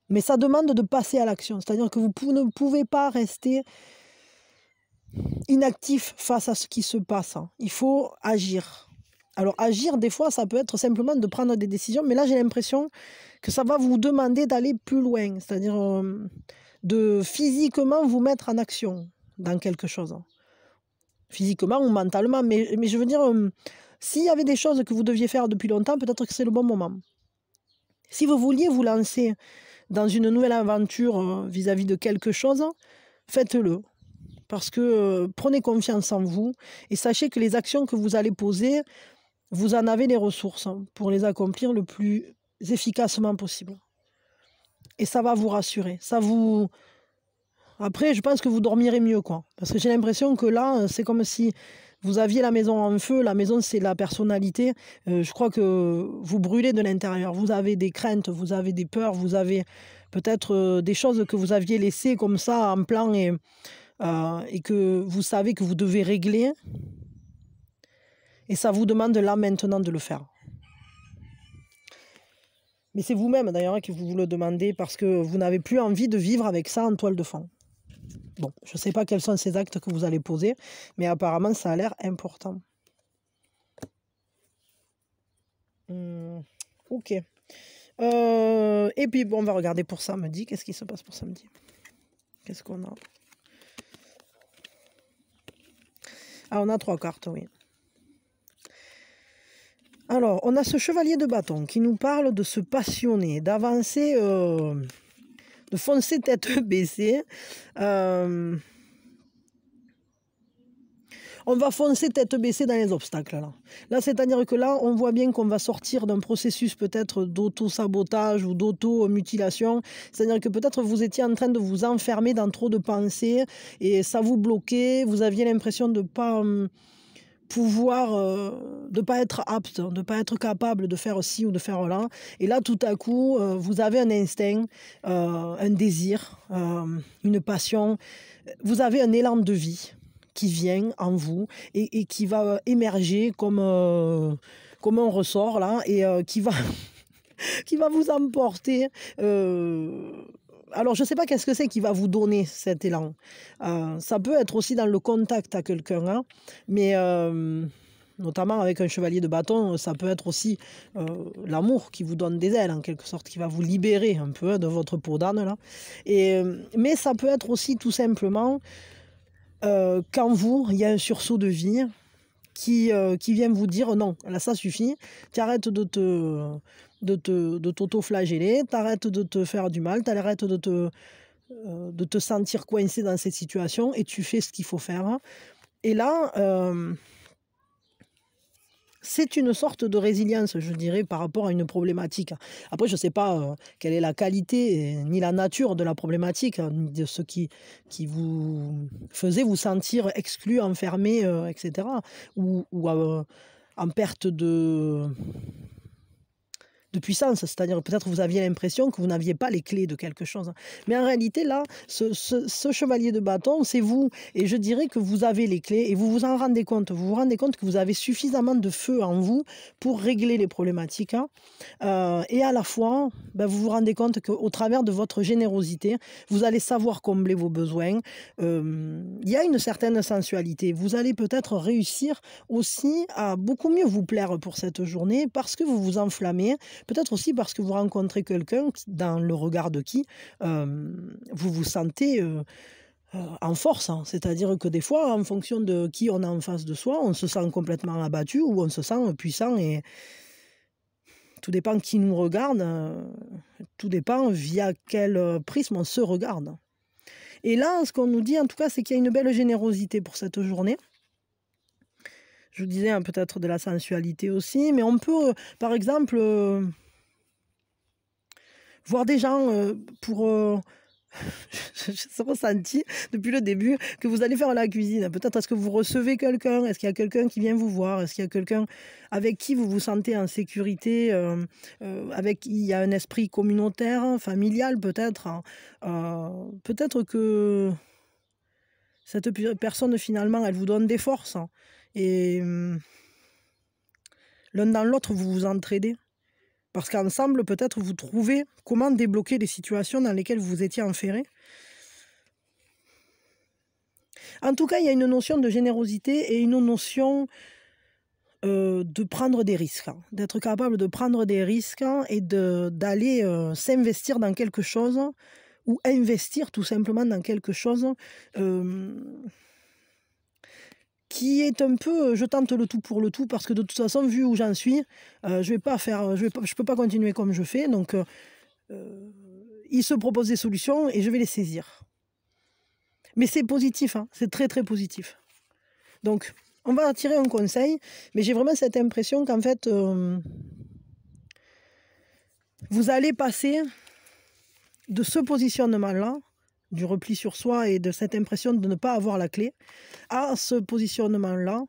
Mais ça demande de passer à l'action. C'est-à-dire que vous ne pouvez pas rester inactif face à ce qui se passe. Il faut agir. Alors agir, des fois, ça peut être simplement de prendre des décisions, mais là, j'ai l'impression que ça va vous demander d'aller plus loin, c'est-à-dire de physiquement vous mettre en action dans quelque chose. Physiquement ou mentalement, mais je veux dire, s'il y avait des choses que vous deviez faire depuis longtemps, peut-être que c'est le bon moment. Si vous vouliez vous lancer dans une nouvelle aventure vis-à-vis de quelque chose, faites-le. Parce que prenez confiance en vous et sachez que les actions que vous allez poser, vous en avez les ressources pour les accomplir le plus efficacement possible. Et ça va vous rassurer. Après, je pense que vous dormirez mieux, quoi. Parce que j'ai l'impression que là, c'est comme si vous aviez la maison en feu. La maison, c'est la personnalité. Je crois que vous brûlez de l'intérieur. Vous avez des craintes, vous avez des peurs, vous avez peut-être des choses que vous aviez laissées comme ça en plan et que vous savez que vous devez régler. Et ça vous demande là maintenant de le faire. Mais c'est vous-même d'ailleurs que vous le demandez parce que vous n'avez plus envie de vivre avec ça en toile de fond. Bon, je ne sais pas quels sont ces actes que vous allez poser, mais apparemment ça a l'air important. Ok. Et puis bon, on va regarder pour samedi. Qu'est-ce qui se passe pour samedi? Qu'est-ce qu'on a? Ah, on a 3 cartes, oui. Alors, on a ce chevalier de bâton qui nous parle de se passionner, d'avancer, de foncer tête baissée. On va foncer tête baissée dans les obstacles. Là, c'est-à-dire que là, on voit bien qu'on va sortir d'un processus peut-être d'auto-sabotage ou d'auto-mutilation. C'est-à-dire que peut-être vous étiez en train de vous enfermer dans trop de pensées et ça vous bloquait. Vous aviez l'impression de ne pas pouvoir, de ne pas être apte, de ne pas être capable de faire ci ou de faire là. Et là, tout à coup, vous avez un instinct, un désir, une passion. Vous avez un élan de vie qui vient en vous et qui va émerger comme un ressort là et qui va qui va vous emporter. Alors, je ne sais pas qu'est-ce que c'est qui va vous donner cet élan. Ça peut être aussi dans le contact à quelqu'un, hein, mais notamment avec un chevalier de bâton, ça peut être aussi l'amour qui vous donne des ailes, en quelque sorte, qui va vous libérer un peu de votre peau d'âne, là. Mais ça peut être aussi tout simplement qu'en vous, il y a un sursaut de vie qui vient vous dire non, là ça suffit, tu arrêtes de t'auto-flageller, t'arrêtes de te faire du mal, t'arrêtes de te sentir coincé dans cette situation et tu fais ce qu'il faut faire. Et là, c'est une sorte de résilience, je dirais, par rapport à une problématique. Après, je ne sais pas quelle est la qualité ni la nature de la problématique, ni de ce qui vous faisait vous sentir exclu, enfermé, etc. Ou en perte de puissance, c'est-à-dire peut-être vous aviez l'impression que vous n'aviez pas les clés de quelque chose. Mais en réalité, là, ce chevalier de bâton, c'est vous. Et je dirais que vous avez les clés et vous vous en rendez compte. Vous vous rendez compte que vous avez suffisamment de feu en vous pour régler les problématiques. Et à la fois, vous vous rendez compte qu'au travers de votre générosité, vous allez savoir combler vos besoins. Il y a une certaine sensualité. Vous allez peut-être réussir aussi à beaucoup mieux vous plaire pour cette journée parce que vous vous enflammez. Peut-être aussi parce que vous rencontrez quelqu'un dans le regard de qui vous vous sentez en force. Hein. C'est-à-dire que des fois, en fonction de qui on a en face de soi, on se sent complètement abattu ou on se sent puissant. Et tout dépend qui nous regarde, tout dépend via quel prisme on se regarde. Et là, ce qu'on nous dit en tout cas, c'est qu'il y a une belle générosité pour cette journée. Je vous disais peut-être de la sensualité aussi, mais on peut, par exemple, voir des gens pour... J'ai ressenti depuis le début que vous allez faire la cuisine. Peut-être est-ce que vous recevez quelqu'un? Est-ce qu'il y a quelqu'un qui vient vous voir? Est-ce qu'il y a quelqu'un avec qui vous vous sentez en sécurité? Avec qui il y a un esprit communautaire, familial peut-être? Peut-être que cette personne finalement, elle vous donne des forces. Et l'un dans l'autre, vous vous entraidez. Parce qu'ensemble, peut-être, vous trouvez comment débloquer les situations dans lesquelles vous étiez enferré. En tout cas, il y a une notion de générosité et une notion de prendre des risques. D'être capable de prendre des risques et d'aller s'investir dans quelque chose ou investir tout simplement dans quelque chose qui est un peu, je tente le tout pour le tout, parce que de toute façon, vu où j'en suis, je peux pas continuer comme je fais, donc il se propose des solutions et je vais les saisir. Mais c'est positif, hein, c'est très très positif. Donc, on va tirer un conseil, mais j'ai vraiment cette impression qu'en fait, vous allez passer de ce positionnement-là, du repli sur soi et de cette impression de ne pas avoir la clé, à ce positionnement-là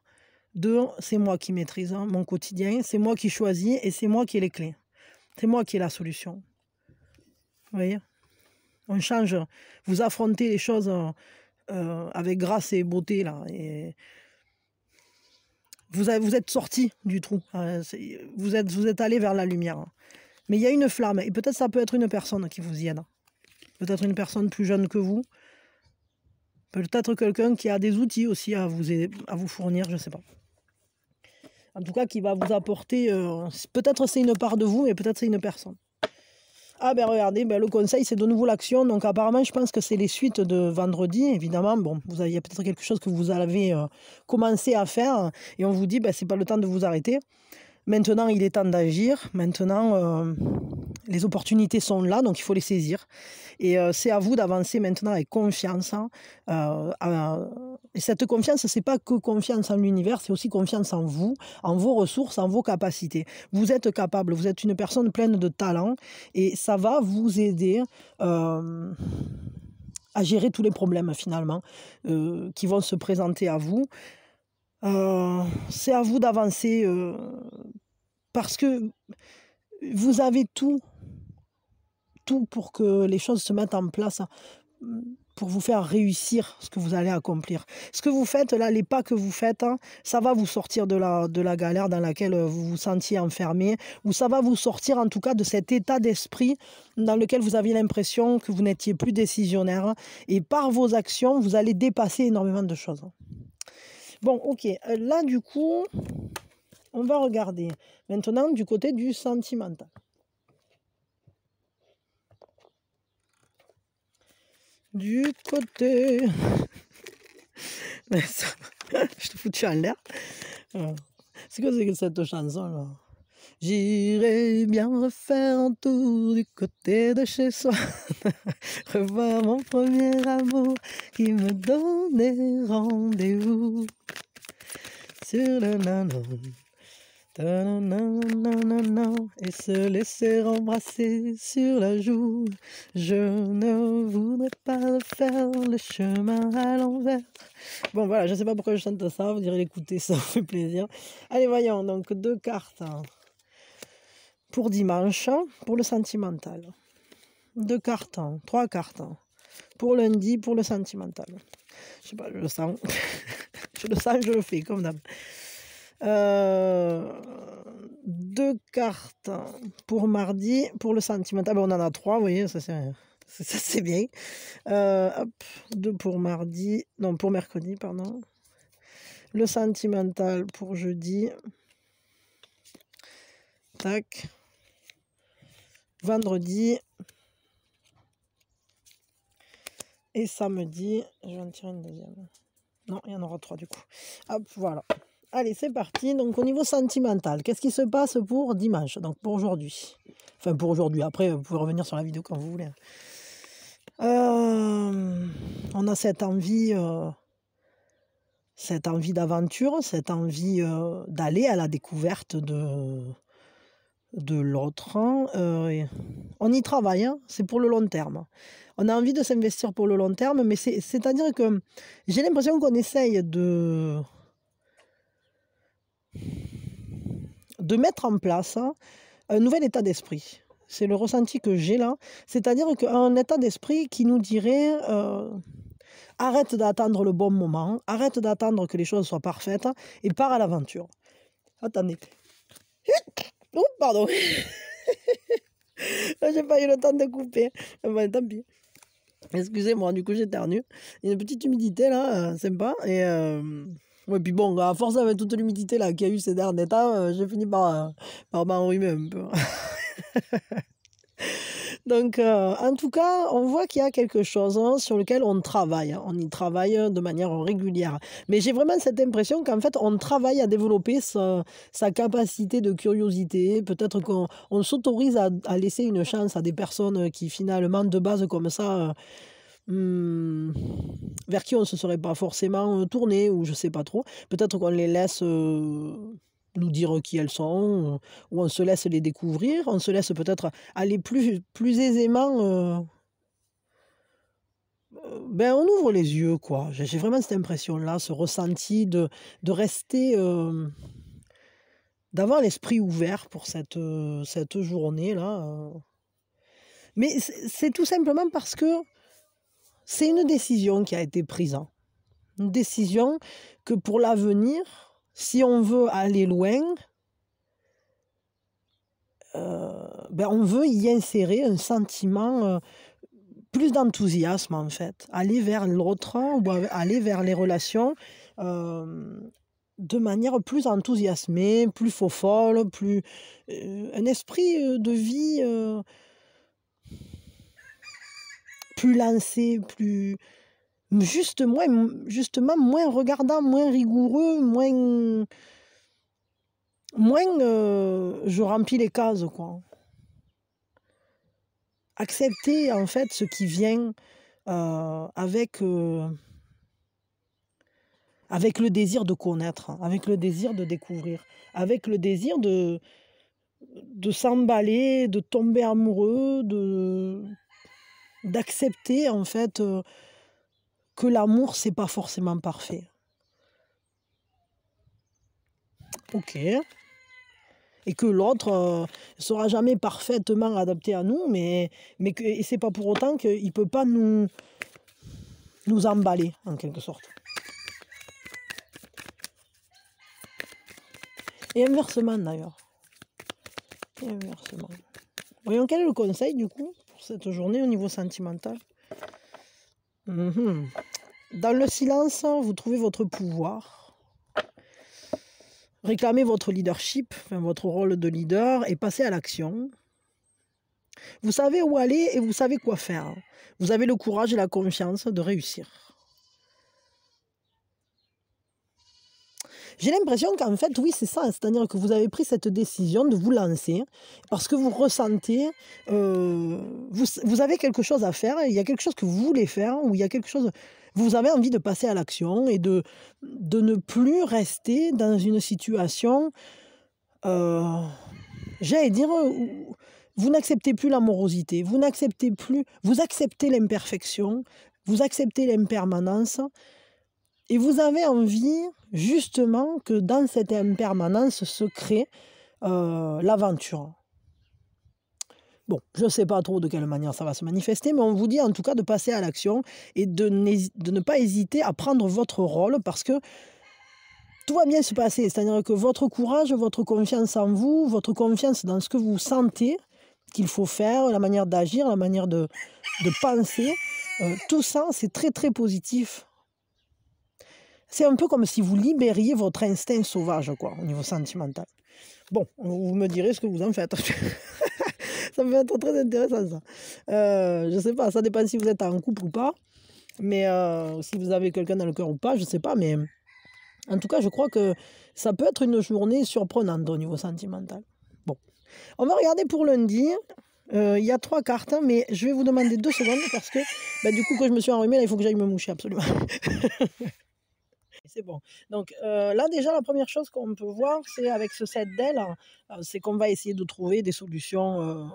de c'est moi qui maîtrise mon quotidien, c'est moi qui choisis et c'est moi qui ai les clés. C'est moi qui ai la solution. Vous voyez? On change. Vous affrontez les choses avec grâce et beauté, là. Et vous êtes sorti du trou. Vous êtes allé vers la lumière. Mais il y a une flamme. Et peut-être ça peut être une personne qui vous y aide. Peut-être une personne plus jeune que vous. Peut-être quelqu'un qui a des outils aussi à vous fournir, je ne sais pas. En tout cas, qui va vous apporter... peut-être c'est une part de vous, mais peut-être c'est une personne. Ah ben regardez, ben, le conseil c'est de nouveau l'action. Donc apparemment je pense que c'est les suites de vendredi. Évidemment, bon, il y a peut-être quelque chose que vous avez commencé à faire et on vous dit ben, c'est pas le temps de vous arrêter. Maintenant il est temps d'agir. Maintenant les opportunités sont là, donc il faut les saisir. Et c'est à vous d'avancer maintenant avec confiance. Hein. Et cette confiance, c'est pas que confiance en l'univers, c'est aussi confiance en vous, en vos ressources, en vos capacités. Vous êtes capable, vous êtes une personne pleine de talent et ça va vous aider à gérer tous les problèmes finalement qui vont se présenter à vous. C'est à vous d'avancer parce que vous avez tout pour que les choses se mettent en place, pour vous faire réussir ce que vous allez accomplir. Ce que vous faites là, les pas que vous faites, hein, ça va vous sortir de la galère dans laquelle vous vous sentiez enfermé, ou ça va vous sortir en tout cas de cet état d'esprit dans lequel vous aviez l'impression que vous n'étiez plus décisionnaire. Et par vos actions, vous allez dépasser énormément de choses. Bon, ok, là du coup, on va regarder maintenant du côté du sentimental. Du côté... Je te foutu en l'air. C'est quoi que cette chanson là? J'irai bien refaire un tour du côté de chez soi. Revoir mon premier amour qui me donnait rendez-vous sur le nanon. Et se laisser embrasser sur la joue. Je ne voudrais pas faire le chemin à l'envers. Bon voilà, je ne sais pas pourquoi je chante ça, vous direz l'écouter, ça me fait plaisir. Allez voyons, donc 2 cartes pour dimanche, pour le sentimental. 2 cartes, 3 cartes pour lundi, pour le sentimental. Je sais pas, je le sens. Je le sens, je le fais comme d'hab. 2 cartes pour mardi, pour le sentimental. Ben, on en a 3, vous voyez, ça c'est bien. Hop, 2 pour mardi, non pour mercredi, pardon. Le sentimental pour jeudi. Tac. Vendredi. Et samedi, je vais en tirer une deuxième. Non, il y en aura 3 du coup. Hop, voilà. Allez, c'est parti. Donc, au niveau sentimental, qu'est-ce qui se passe pour dimanche? Donc, pour aujourd'hui. Enfin, pour aujourd'hui. Après, vous pouvez revenir sur la vidéo quand vous voulez. On a cette envie d'aventure, cette envie d'aller à la découverte de l'autre. On y travaille, hein, c'est pour le long terme. On a envie de s'investir pour le long terme, mais c'est-à-dire que j'ai l'impression qu'on essaye de mettre en place un nouvel état d'esprit. C'est le ressenti que j'ai là. C'est-à-dire qu'un état d'esprit qui nous dirait arrête d'attendre le bon moment, arrête d'attendre que les choses soient parfaites et pars à l'aventure. Attendez. Oh, pardon. J'ai pas eu le temps de couper. Bon, tant pis. Excusez-moi, du coup j'éternue. Il y a une petite humidité là, sympa. Et puis bon, à force avec toute l'humidité là qu'il y a eu ces derniers temps, j'ai fini par m'enrhumer un peu. Donc, en tout cas, on voit qu'il y a quelque chose sur lequel on travaille. Hein. On y travaille de manière régulière. Mais j'ai vraiment cette impression qu'en fait, on travaille à développer sa capacité de curiosité. Peut-être qu'on s'autorise à laisser une chance à des personnes qui, finalement, de base, comme ça, vers qui on ne se serait pas forcément tourné, ou je sais pas trop. Peut-être qu'on les laisse nous dire qui elles sont, ou on se laisse les découvrir, on se laisse peut-être aller plus aisément. Ben, on ouvre les yeux, quoi. J'ai vraiment cette impression-là, ce ressenti de rester, d'avoir l'esprit ouvert pour cette journée-là. Mais c'est tout simplement parce que c'est une décision qui a été prise. Hein. Une décision que pour l'avenir, si on veut aller loin, ben on veut y insérer un sentiment, plus d'enthousiasme en fait. Aller vers l'autre ou aller vers les relations de manière plus enthousiasmée, plus folle, plus un esprit de vie plus lancé, plus justement moins regardant, moins rigoureux, moins je remplis les cases, quoi. Accepter en fait ce qui vient avec le désir de connaître, avec le désir de découvrir, avec le désir de s'emballer, de tomber amoureux, d'accepter en fait que l'amour c'est pas forcément parfait. Ok. Et que l'autre sera jamais parfaitement adapté à nous, mais et c'est pas pour autant qu'il peut pas nous emballer en quelque sorte. Et inversement d'ailleurs. Et inversement. Voyons quel est le conseil du coup pour cette journée au niveau sentimental. Dans le silence, vous trouvez votre pouvoir. Réclamez votre leadership, enfin, votre rôle de leader et passez à l'action. Vous savez où aller et vous savez quoi faire. Vous avez le courage et la confiance de réussir. J'ai l'impression qu'en fait, oui, c'est ça. C'est-à-dire que vous avez pris cette décision de vous lancer parce que vous ressentez, vous avez quelque chose à faire, il y a quelque chose que vous voulez faire, ou il y a quelque chose, vous avez envie de passer à l'action et de ne plus rester dans une situation, j'allais dire, vous n'acceptez plus l'amorosité, vous acceptez l'imperfection, vous acceptez l'impermanence. Et vous avez envie, justement, que dans cette impermanence se crée l'aventure. Bon, je ne sais pas trop de quelle manière ça va se manifester, mais on vous dit en tout cas de passer à l'action et de ne pas hésiter à prendre votre rôle parce que tout va bien se passer. C'est-à-dire que votre courage, votre confiance en vous, votre confiance dans ce que vous sentez qu'il faut faire, la manière d'agir, la manière de penser, tout ça, c'est très très positif. C'est un peu comme si vous libériez votre instinct sauvage, quoi, au niveau sentimental. Bon, vous me direz ce que vous en faites. Ça peut être très intéressant, ça. Je sais pas, ça dépend si vous êtes en couple ou pas. Mais si vous avez quelqu'un dans le cœur ou pas, je sais pas. Mais en tout cas, je crois que ça peut être une journée surprenante au niveau sentimental. Bon, on va regarder pour lundi. Il y a 3 cartes, mais je vais vous demander 2 secondes parce que du coup, que je me suis enrhumée, là, il faut que j'aille me moucher absolument. C'est bon. Donc là déjà la première chose qu'on peut voir, c'est avec ce set d'ailes, c'est qu'on va essayer de trouver des solutions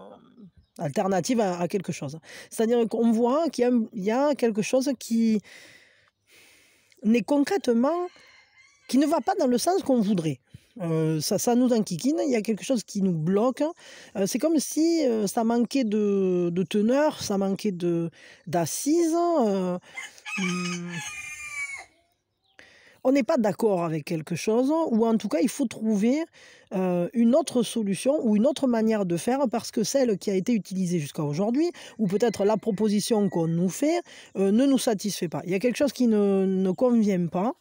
alternatives à quelque chose. C'est-à-dire qu'on voit qu'il y a quelque chose qui n'est concrètement, qui ne va pas dans le sens qu'on voudrait. Ça nous enquiquine, il y a quelque chose qui nous bloque. C'est comme si ça manquait de teneur, ça manquait d'assises. On n'est pas d'accord avec quelque chose, ou en tout cas, il faut trouver une autre solution ou une autre manière de faire parce que celle qui a été utilisée jusqu'à aujourd'hui, ou peut-être la proposition qu'on nous fait, ne nous satisfait pas. Il y a quelque chose qui ne convient pas.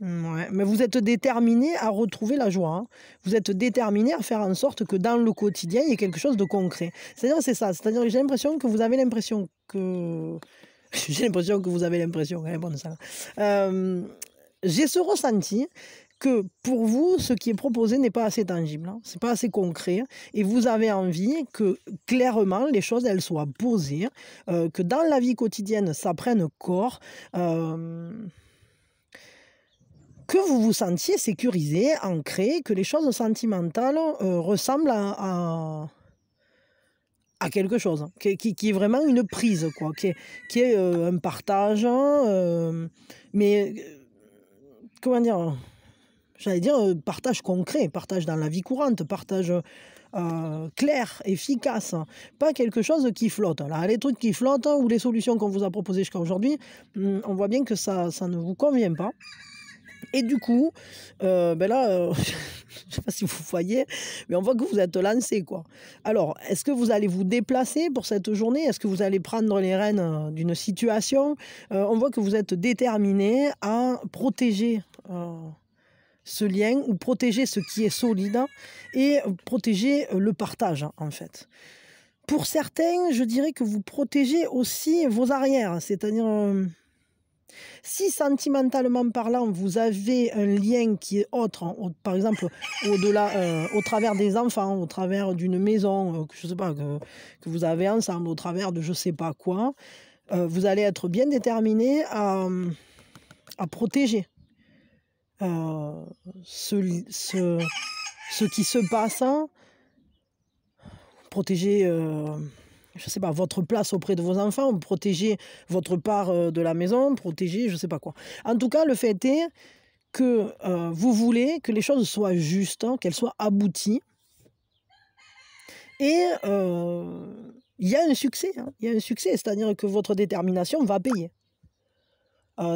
Ouais, mais vous êtes déterminé à retrouver la joie. Hein. Vous êtes déterminé à faire en sorte que dans le quotidien, il y ait quelque chose de concret. C'est-à-dire, c'est ça. C'est-à-dire que j'ai l'impression que vous avez l'impression que... J'ai l'impression que vous avez l'impression. Hein, bon, ça. J'ai ce ressenti que pour vous, ce qui est proposé n'est pas assez tangible. Hein. C'est pas assez concret. Et vous avez envie que, clairement, les choses, elles soient posées. Que dans la vie quotidienne, ça prenne corps. Que vous vous sentiez sécurisé, ancré, que les choses sentimentales ressemblent à quelque chose, qui est vraiment une prise, quoi, qui est un partage, mais comment dire, j'allais dire partage concret, partage dans la vie courante, partage clair, efficace, pas quelque chose qui flotte. Là, les trucs qui flottent ou les solutions qu'on vous a proposées jusqu'à aujourd'hui, on voit bien que ça ne vous convient pas. Et du coup, là, je ne sais pas si vous voyez, mais on voit que vous êtes lancé, quoi. Alors, est-ce que vous allez vous déplacer pour cette journée? Est-ce que vous allez prendre les rênes d'une situation? On voit que vous êtes déterminé à protéger ce lien ou protéger ce qui est solide et protéger le partage, en fait. Pour certains, je dirais que vous protégez aussi vos arrières, c'est-à-dire si sentimentalement parlant, vous avez un lien qui est autre, par exemple au-delà, au travers des enfants, au travers d'une maison, je sais pas, que vous avez ensemble, au travers de je sais pas quoi, vous allez être bien déterminé à protéger ce qui se passe, protéger, je sais pas, votre place auprès de vos enfants, protéger votre part de la maison, protéger je sais pas quoi. En tout cas, le fait est que vous voulez que les choses soient justes, qu'elles soient abouties. Et il y a un succès, il y a un succès, c'est-à-dire que votre détermination va payer.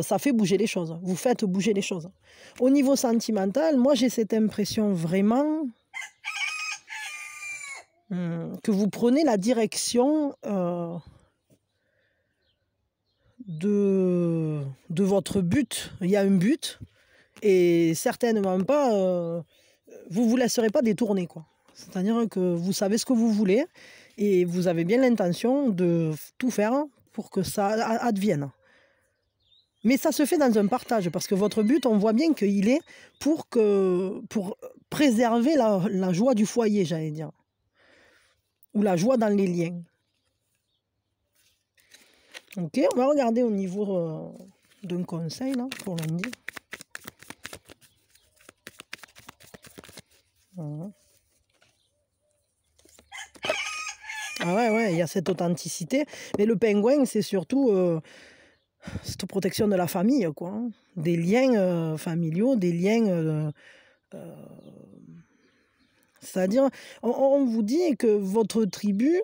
Ça fait bouger les choses, vous faites bouger les choses. Au niveau sentimental, moi j'ai cette impression vraiment que vous prenez la direction de votre but. Il y a un but et certainement pas, vous ne vous laisserez pas détourner, quoi. C'est-à-dire que vous savez ce que vous voulez et vous avez bien l'intention de tout faire pour que ça advienne. Mais ça se fait dans un partage, parce que votre but, on voit bien qu'il est pour préserver la joie du foyer, j'allais dire. Ou la joie dans les liens. Ok, on va regarder au niveau d'un conseil, là, pour lundi. Voilà. Ah ouais, il y a cette authenticité. Mais le pingouin, c'est surtout cette protection de la famille, quoi. Hein. Des liens familiaux, des liens... c'est-à-dire, on vous dit que votre tribu,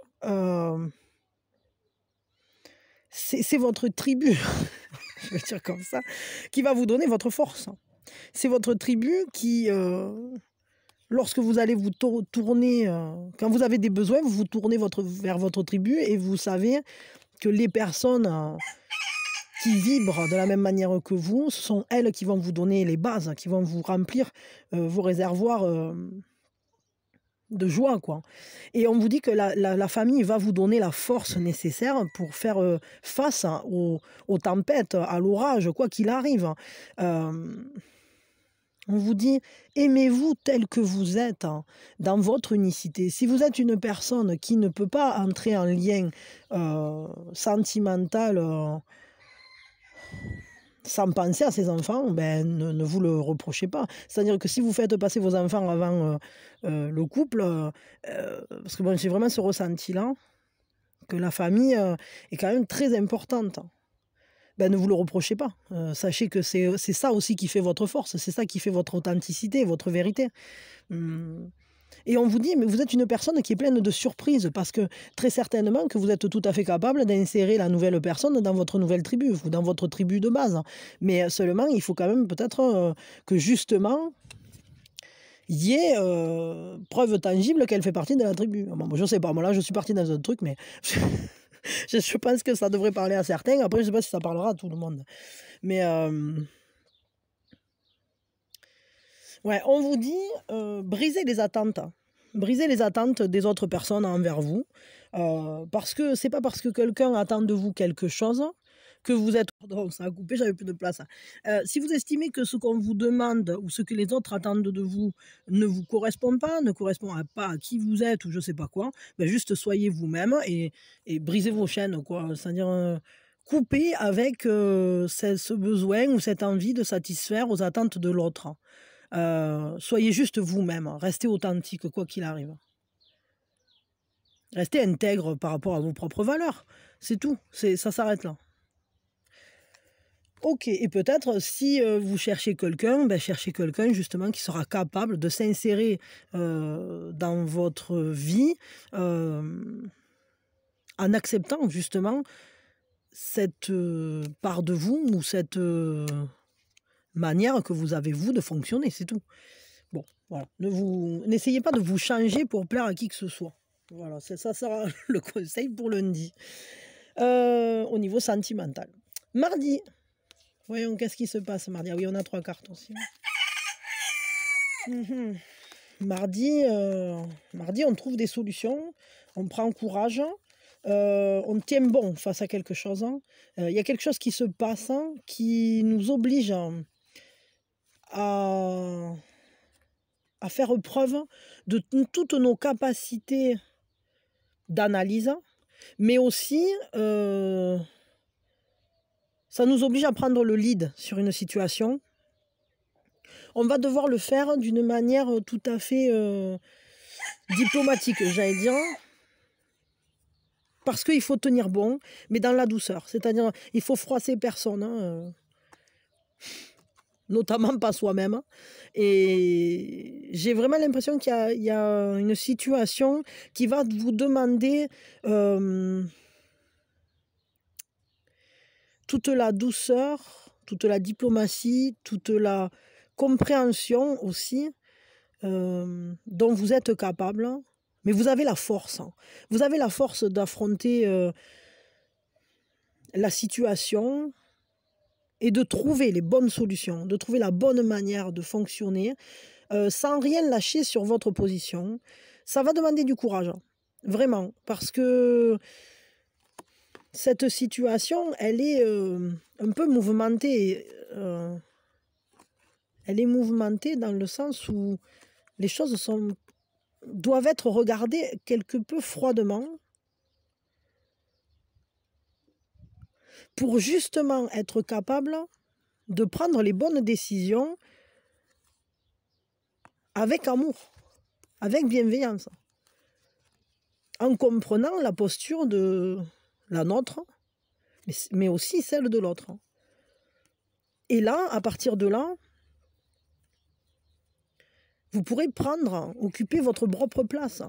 c'est votre tribu, je vais dire comme ça, qui va vous donner votre force. C'est votre tribu qui, lorsque vous allez vous tourner, quand vous avez des besoins, vous vous tournez vers votre tribu et vous savez que les personnes qui vibrent de la même manière que vous, ce sont elles qui vont vous donner les bases, qui vont vous remplir vos réservoirs de joie, quoi. Et on vous dit que la famille va vous donner la force nécessaire pour faire face aux tempêtes, à l'orage, quoi qu'il arrive. On vous dit, aimez-vous tel que vous êtes, dans votre unicité. Si vous êtes une personne qui ne peut pas entrer en lien sentimental sans penser à ses enfants, ben, ne vous le reprochez pas. C'est-à-dire que si vous faites passer vos enfants avant le couple, parce que bon, j'ai vraiment ce ressenti-là, que la famille est quand même très importante. Ben, ne vous le reprochez pas. Sachez que c'est ça aussi qui fait votre force, c'est ça qui fait votre authenticité, votre vérité. Et on vous dit, mais vous êtes une personne qui est pleine de surprises, parce que très certainement que vous êtes tout à fait capable d'insérer la nouvelle personne dans votre nouvelle tribu, ou dans votre tribu de base. Mais seulement, il faut quand même peut-être que justement, il y ait preuve tangible qu'elle fait partie de la tribu. Bon, je sais pas, moi là je suis parti dans un truc, mais je pense que ça devrait parler à certains. Après, je sais pas si ça parlera à tout le monde. Mais ouais, on vous dit briser les attentes. Briser les attentes des autres personnes envers vous. Parce que c'est pas parce que quelqu'un attend de vous quelque chose que vous êtes... Pardon, ça a coupé, j'avais plus de place. Si vous estimez que ce qu'on vous demande ou ce que les autres attendent de vous ne vous correspond pas, ne correspond pas à qui vous êtes ou je sais pas quoi, ben juste soyez vous-même et brisez vos chaînes, quoi. C'est-à-dire... coupez avec ce besoin ou cette envie de satisfaire aux attentes de l'autre. Soyez juste vous-même, restez authentique quoi qu'il arrive. Restez intègre par rapport à vos propres valeurs, c'est tout, ça s'arrête là. Ok, et peut-être si vous cherchez quelqu'un, ben cherchez quelqu'un justement qui sera capable de s'insérer dans votre vie en acceptant justement cette part de vous ou cette manière que vous avez vous de fonctionner, c'est tout. Bon, voilà, n'essayez pas de vous changer pour plaire à qui que ce soit. Voilà, ça sera le conseil pour lundi. Au niveau sentimental. Mardi, voyons qu'est-ce qui se passe mardi. Ah oui, on a 3 cartes aussi. Mhm. Mardi, mardi, on trouve des solutions, on prend courage, on tient bon face à quelque chose. Il y a quelque chose qui se passe qui nous oblige à, à faire preuve de toutes nos capacités d'analyse, mais aussi ça nous oblige à prendre le lead sur une situation. On va devoir le faire d'une manière tout à fait diplomatique, j'allais dire, parce qu'il faut tenir bon, mais dans la douceur. C'est-à-dire, il faut froisser personne, notamment pas soi-même. Et j'ai vraiment l'impression qu'il y a une situation qui va vous demander toute la douceur, toute la diplomatie, toute la compréhension aussi dont vous êtes capable. Mais vous avez la force. Vous avez la force d'affronter la situation et de trouver les bonnes solutions, de trouver la bonne manière de fonctionner sans rien lâcher sur votre position. Ça va demander du courage, vraiment, parce que cette situation, elle est un peu mouvementée. Elle est mouvementée dans le sens où les choses doivent être regardées quelque peu froidement pour justement être capable de prendre les bonnes décisions avec amour, avec bienveillance, en comprenant la posture de la nôtre, mais aussi celle de l'autre. Et là, à partir de là, vous pourrez occuper votre propre place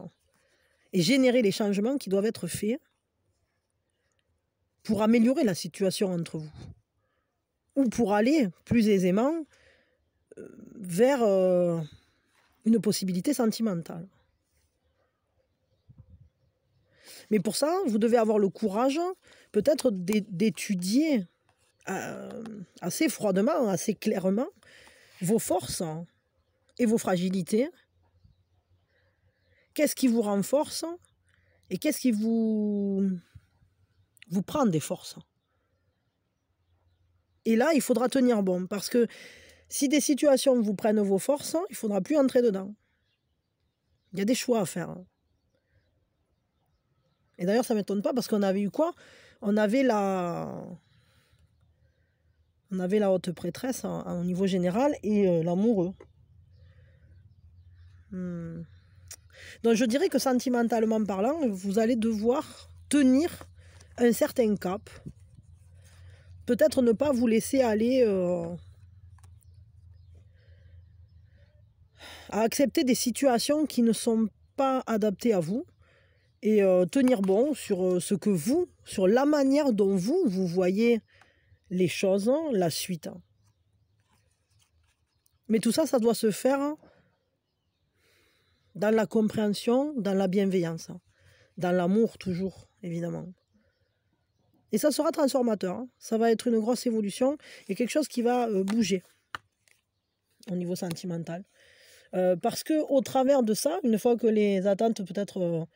et générer les changements qui doivent être faits pour améliorer la situation entre vous ou pour aller plus aisément vers une possibilité sentimentale. Mais pour ça, vous devez avoir le courage peut-être d'étudier assez froidement, assez clairement vos forces et vos fragilités. Qu'est-ce qui vous renforce et qu'est-ce qui vous prend des forces. Et là, il faudra tenir bon parce que si des situations vous prennent vos forces, il ne faudra plus entrer dedans. Il y a des choix à faire. Et d'ailleurs, ça ne m'étonne pas parce qu'on avait eu quoi? On avait la haute prêtresse au niveau général et l'amoureux. Donc je dirais que sentimentalement parlant, vous allez devoir tenir un certain cap. Peut-être ne pas vous laisser aller à accepter des situations qui ne sont pas adaptées à vous et tenir bon sur ce que vous, sur la manière dont vous voyez les choses, la suite. Mais tout ça, ça doit se faire dans la compréhension, dans la bienveillance, dans l'amour toujours, évidemment. Et ça sera transformateur, ça va être une grosse évolution et quelque chose qui va bouger au niveau sentimental. Parce qu'au travers de ça, une fois que les attentes peut-être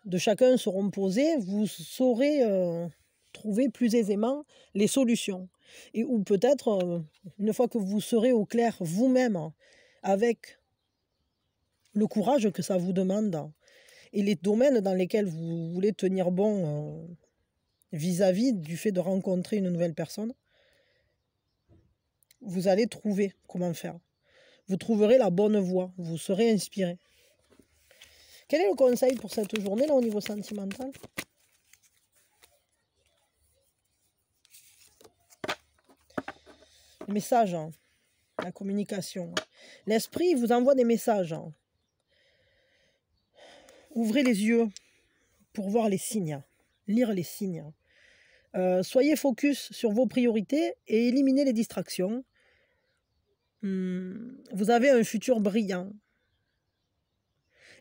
de chacun seront posées, vous saurez trouver plus aisément les solutions. Et ou peut-être, une fois que vous serez au clair vous-même avec le courage que ça vous demande et les domaines dans lesquels vous voulez tenir bon vis-à-vis du fait de rencontrer une nouvelle personne, vous allez trouver comment faire. Vous trouverez la bonne voie, vous serez inspiré. Quel est le conseil pour cette journée là au niveau sentimental? Le message, la communication. L'esprit vous envoie des messages. Ouvrez les yeux pour voir les signes, lire les signes. Soyez focus sur vos priorités et éliminez les distractions. Vous avez un futur brillant.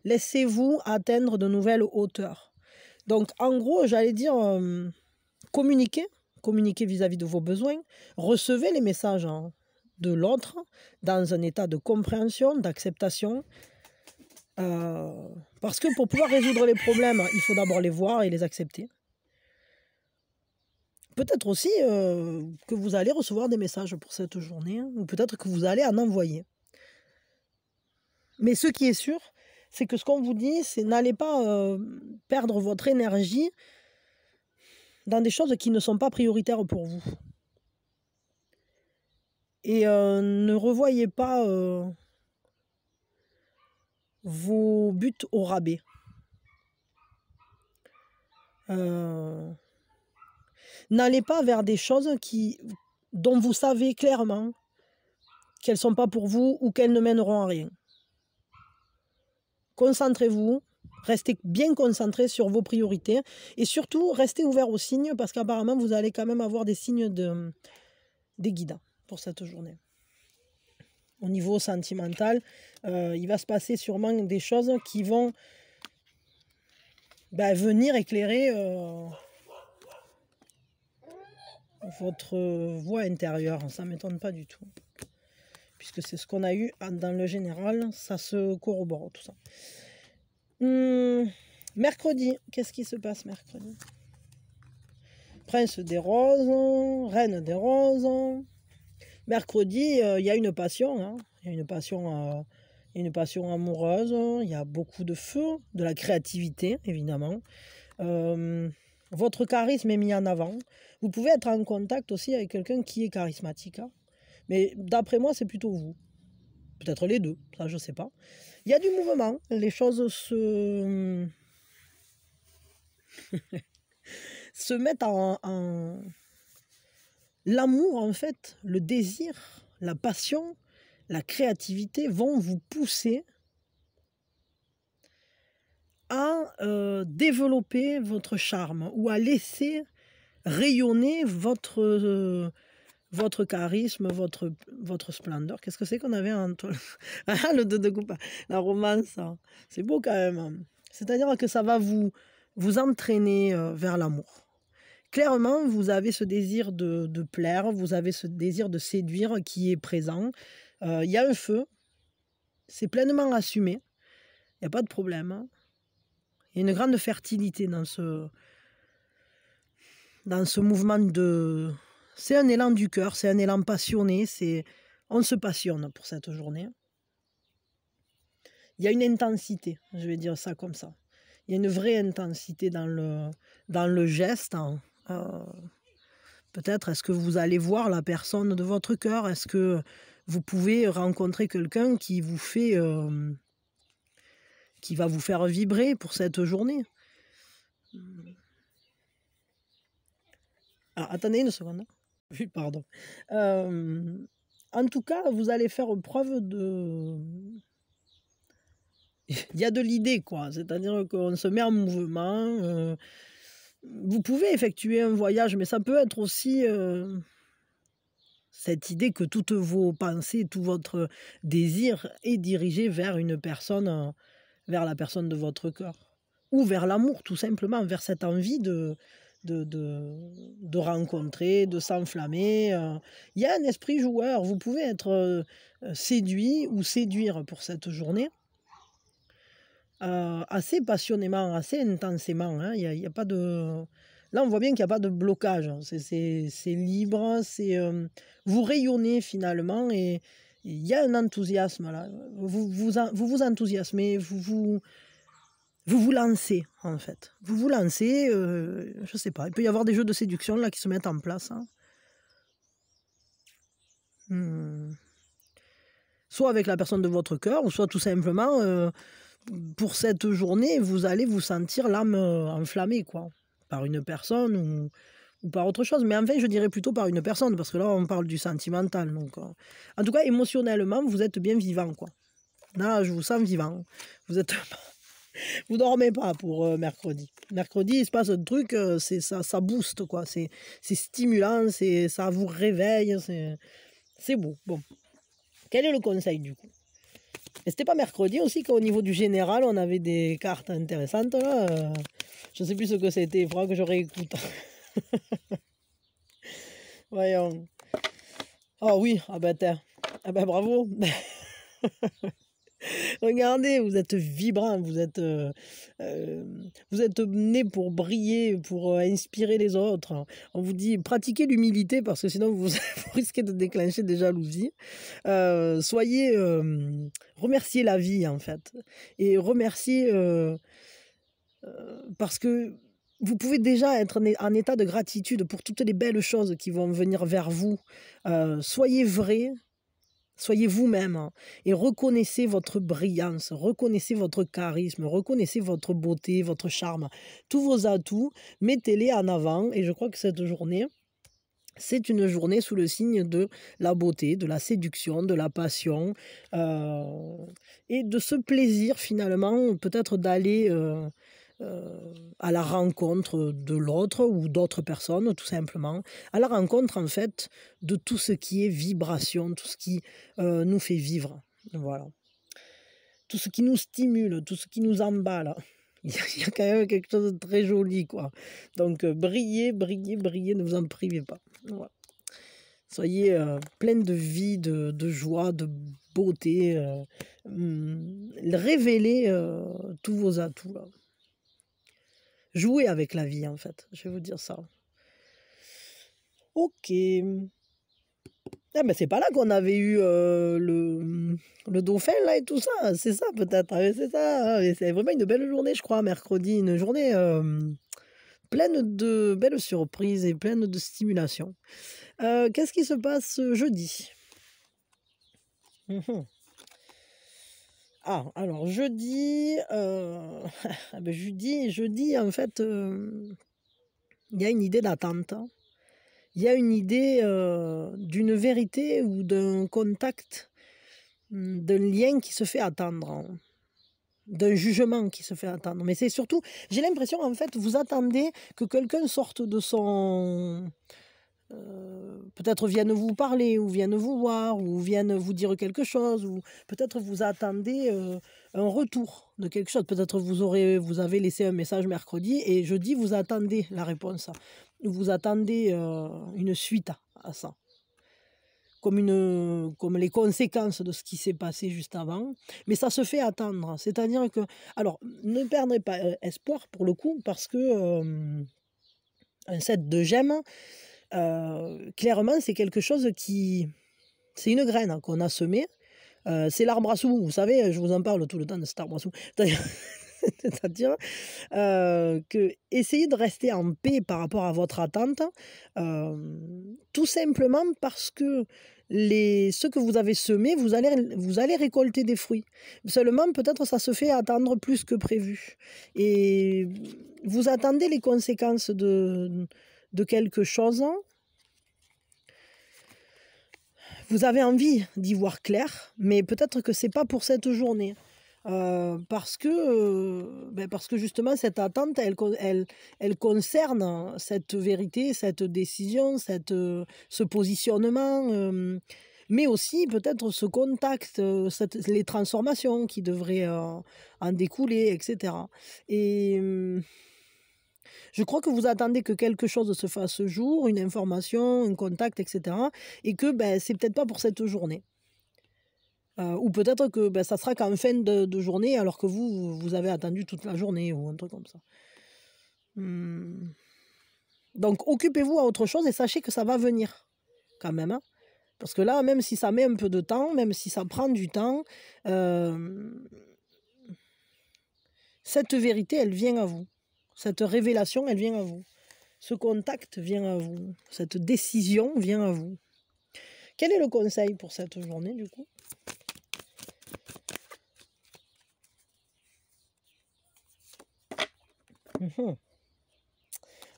Laissez-vous atteindre de nouvelles hauteurs. Donc, en gros, j'allais dire, communiquez vis-à-vis de vos besoins. Recevez les messages de l'autre dans un état de compréhension, d'acceptation. Parce que pour pouvoir résoudre les problèmes, il faut d'abord les voir et les accepter. Peut-être aussi que vous allez recevoir des messages pour cette journée, hein, ou peut-être que vous allez en envoyer. Mais ce qui est sûr, c'est que ce qu'on vous dit, c'est n'allez pas perdre votre énergie dans des choses qui ne sont pas prioritaires pour vous. Et ne revoyez pas vos buts au rabais. N'allez pas vers des choses dont vous savez clairement qu'elles ne sont pas pour vous ou qu'elles ne mèneront à rien. Concentrez-vous, restez bien concentrés sur vos priorités et surtout restez ouverts aux signes parce qu'apparemment vous allez quand même avoir des signes des guides pour cette journée. Au niveau sentimental, il va se passer sûrement des choses qui vont venir éclairer votre voix intérieure. Ça ne m'étonne pas du tout. Puisque c'est ce qu'on a eu dans le général, ça se corrobore tout ça. Mercredi, qu'est-ce qui se passe mercredi? Prince des roses, reine des roses. Mercredi, il y a une passion, hein. Il y a une passion amoureuse, il y a beaucoup de feu, de la créativité, évidemment. Votre charisme est mis en avant. Vous pouvez être en contact aussi avec quelqu'un qui est charismatique, hein. Mais d'après moi, c'est plutôt vous. Peut-être les deux, ça je ne sais pas. Il y a du mouvement, les choses se mettent en... L'amour, en fait, le désir, la passion, la créativité vont vous pousser à développer votre charme ou à laisser rayonner votre charisme, votre splendeur. Qu'est-ce que c'est qu'on avait en toile? Ah, le 2 de coupe, la romance, c'est beau quand même. C'est-à-dire que ça va vous entraîner vers l'amour. Clairement, vous avez ce désir de plaire, vous avez ce désir de séduire qui est présent. Il y a un feu, c'est pleinement assumé, il n'y a pas de problème, hein. Il y a une grande fertilité dans ce mouvement de... C'est un élan du cœur, c'est un élan passionné, on se passionne pour cette journée. Il y a une intensité, je vais dire ça comme ça. Il y a une vraie intensité dans le geste, hein. Peut-être est-ce que vous allez voir la personne de votre cœur? Est-ce que vous pouvez rencontrer quelqu'un qui va vous faire vibrer pour cette journée? Ah, attendez une seconde. Oui, pardon. En tout cas, vous allez faire preuve de... Il y a de l'idée, quoi. C'est-à-dire qu'on se met en mouvement. Vous pouvez effectuer un voyage, mais ça peut être aussi cette idée que toutes vos pensées, tout votre désir est dirigé vers une personne, vers la personne de votre cœur. Ou vers l'amour, tout simplement, vers cette envie de rencontrer, de s'enflammer. Il y a un esprit joueur. Vous pouvez être séduit ou séduire pour cette journée. Assez passionnément, assez intensément, hein. Il y a pas de... Là, on voit bien qu'il n'y a pas de blocage. C'est libre, vous rayonnez finalement et il y a un enthousiasme là. Vous enthousiasmez, vous lancez en fait. Vous vous lancez, je ne sais pas, il peut y avoir des jeux de séduction là qui se mettent en place, hein. Soit avec la personne de votre cœur, ou soit tout simplement... pour cette journée, vous allez vous sentir l'âme enflammée, quoi, par une personne ou par autre chose. Mais enfin, je dirais plutôt par une personne, parce que là, on parle du sentimental. Donc, en tout cas, émotionnellement, vous êtes bien vivant, quoi. Là, je vous sens vivant. Vous dormez pas pour mercredi. Mercredi, il se passe un truc, ça booste, quoi. C'est stimulant, ça vous réveille, c'est beau. Bon, quel est le conseil, du coup? Et c'était pas mercredi aussi qu'au niveau du général, on avait des cartes intéressantes, là. Je sais plus ce que c'était, il faudra que je réécoute. Voyons. Ah oui, ah ben, ah ben bravo. Regardez, vous êtes vibrant, vous êtes né pour briller, pour inspirer les autres. On vous dit pratiquez l'humilité parce que sinon vous, vous risquez de déclencher des jalousies. Remerciez la vie en fait. Et remerciez parce que vous pouvez déjà être en état de gratitude pour toutes les belles choses qui vont venir vers vous. Soyez vrai, soyez vous-même, hein, et reconnaissez votre brillance, reconnaissez votre charisme, reconnaissez votre beauté, votre charme, tous vos atouts, mettez-les en avant. Et je crois que cette journée, c'est une journée sous le signe de la beauté, de la séduction, de la passion, et de ce plaisir finalement, peut-être d'aller à la rencontre de l'autre ou d'autres personnes, tout simplement, à la rencontre en fait de tout ce qui est vibration, tout ce qui nous fait vivre, voilà, tout ce qui nous stimule, tout ce qui nous emballe. Il y a quand même quelque chose de très joli, quoi. Donc brillez, brillez, brillez, ne vous en privez pas. Voilà. Soyez pleine de vie, de joie, de beauté. Révélez tous vos atouts, là. Jouez avec la vie, en fait. Je vais vous dire ça. Ok. Ah, mais c'est pas là qu'on avait eu le dauphin, là, et tout ça. C'est ça, peut-être. Ah, c'est ça. Ah, c'est vraiment une belle journée, je crois, mercredi. Une journée pleine de belles surprises et pleine de stimulation. Qu'est-ce qui se passe jeudi? Ah, alors jeudi, ah ben jeudi, en fait, il y a une idée d'attente, hein. Il y a une idée d'une vérité ou d'un contact, d'un lien qui se fait attendre, hein, d'un jugement qui se fait attendre. Mais c'est surtout, j'ai l'impression, en fait, vous attendez que quelqu'un sorte de son... peut-être vienne vous parler, ou vienne vous voir, ou vienne vous dire quelque chose, ou peut-être vous attendez un retour de quelque chose. Peut-être vous avez laissé un message mercredi, et jeudi, vous attendez la réponse. Vous attendez une suite à ça, comme les conséquences de ce qui s'est passé juste avant. Mais ça se fait attendre. C'est-à-dire que... Alors, ne perdrez pas espoir pour le coup, parce que un set de gemmes, clairement, c'est quelque chose qui... C'est une graine qu'on a semée. C'est l'arbre à sous. Vous savez, je vous en parle tout le temps de cet arbre à sous. C'est-à-dire que essayez de rester en paix par rapport à votre attente, tout simplement parce que ce que vous avez semé, vous allez récolter des fruits. Seulement, peut-être ça se fait attendre plus que prévu. Et vous attendez les conséquences de quelque chose. Vous avez envie d'y voir clair, mais peut-être que c'est pas pour cette journée. Parce que justement, cette attente, elle concerne cette vérité, cette décision, ce positionnement, mais aussi peut-être ce contact, les transformations qui devraient en découler, etc. Et je crois que vous attendez que quelque chose se fasse ce jour, une information, un contact, etc. Et que c'est peut-être pas pour cette journée. Ou peut-être que ça sera qu'en fin de journée, alors que vous avez attendu toute la journée, ou un truc comme ça. Donc occupez-vous à autre chose et sachez que ça va venir, quand même, hein. Parce que là, même si ça met un peu de temps, même si ça prend du temps, cette vérité, elle vient à vous. Cette révélation, elle vient à vous. Ce contact vient à vous. Cette décision vient à vous. Quel est le conseil pour cette journée, du coup?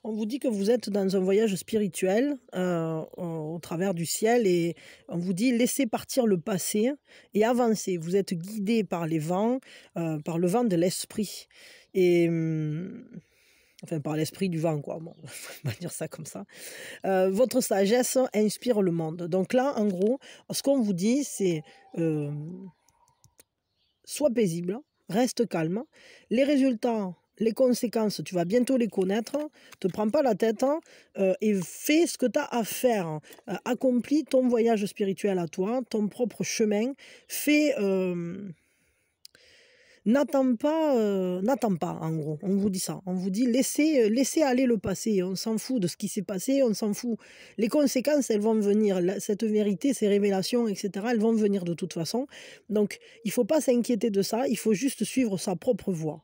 On vous dit que vous êtes dans un voyage spirituel au travers du ciel, et on vous dit laissez partir le passé et avancez. Vous êtes guidé par les vents, par le vent de l'esprit. Et... enfin, par l'esprit du vent, quoi. Bon, on va dire ça comme ça. Votre sagesse inspire le monde. Donc là, en gros, ce qu'on vous dit, c'est sois paisible, reste calme. Les résultats les conséquences, tu vas bientôt les connaître, te prends pas la tête et fais ce que tu as à faire. Accomplis ton voyage spirituel à toi, ton propre chemin. Fais... n'attends pas, en gros, on vous dit ça. On vous dit, laissez aller le passé. On s'en fout de ce qui s'est passé, on s'en fout. Les conséquences, elles vont venir. Cette vérité, ces révélations, etc., elles vont venir de toute façon. Donc, il ne faut pas s'inquiéter de ça, il faut juste suivre sa propre voie.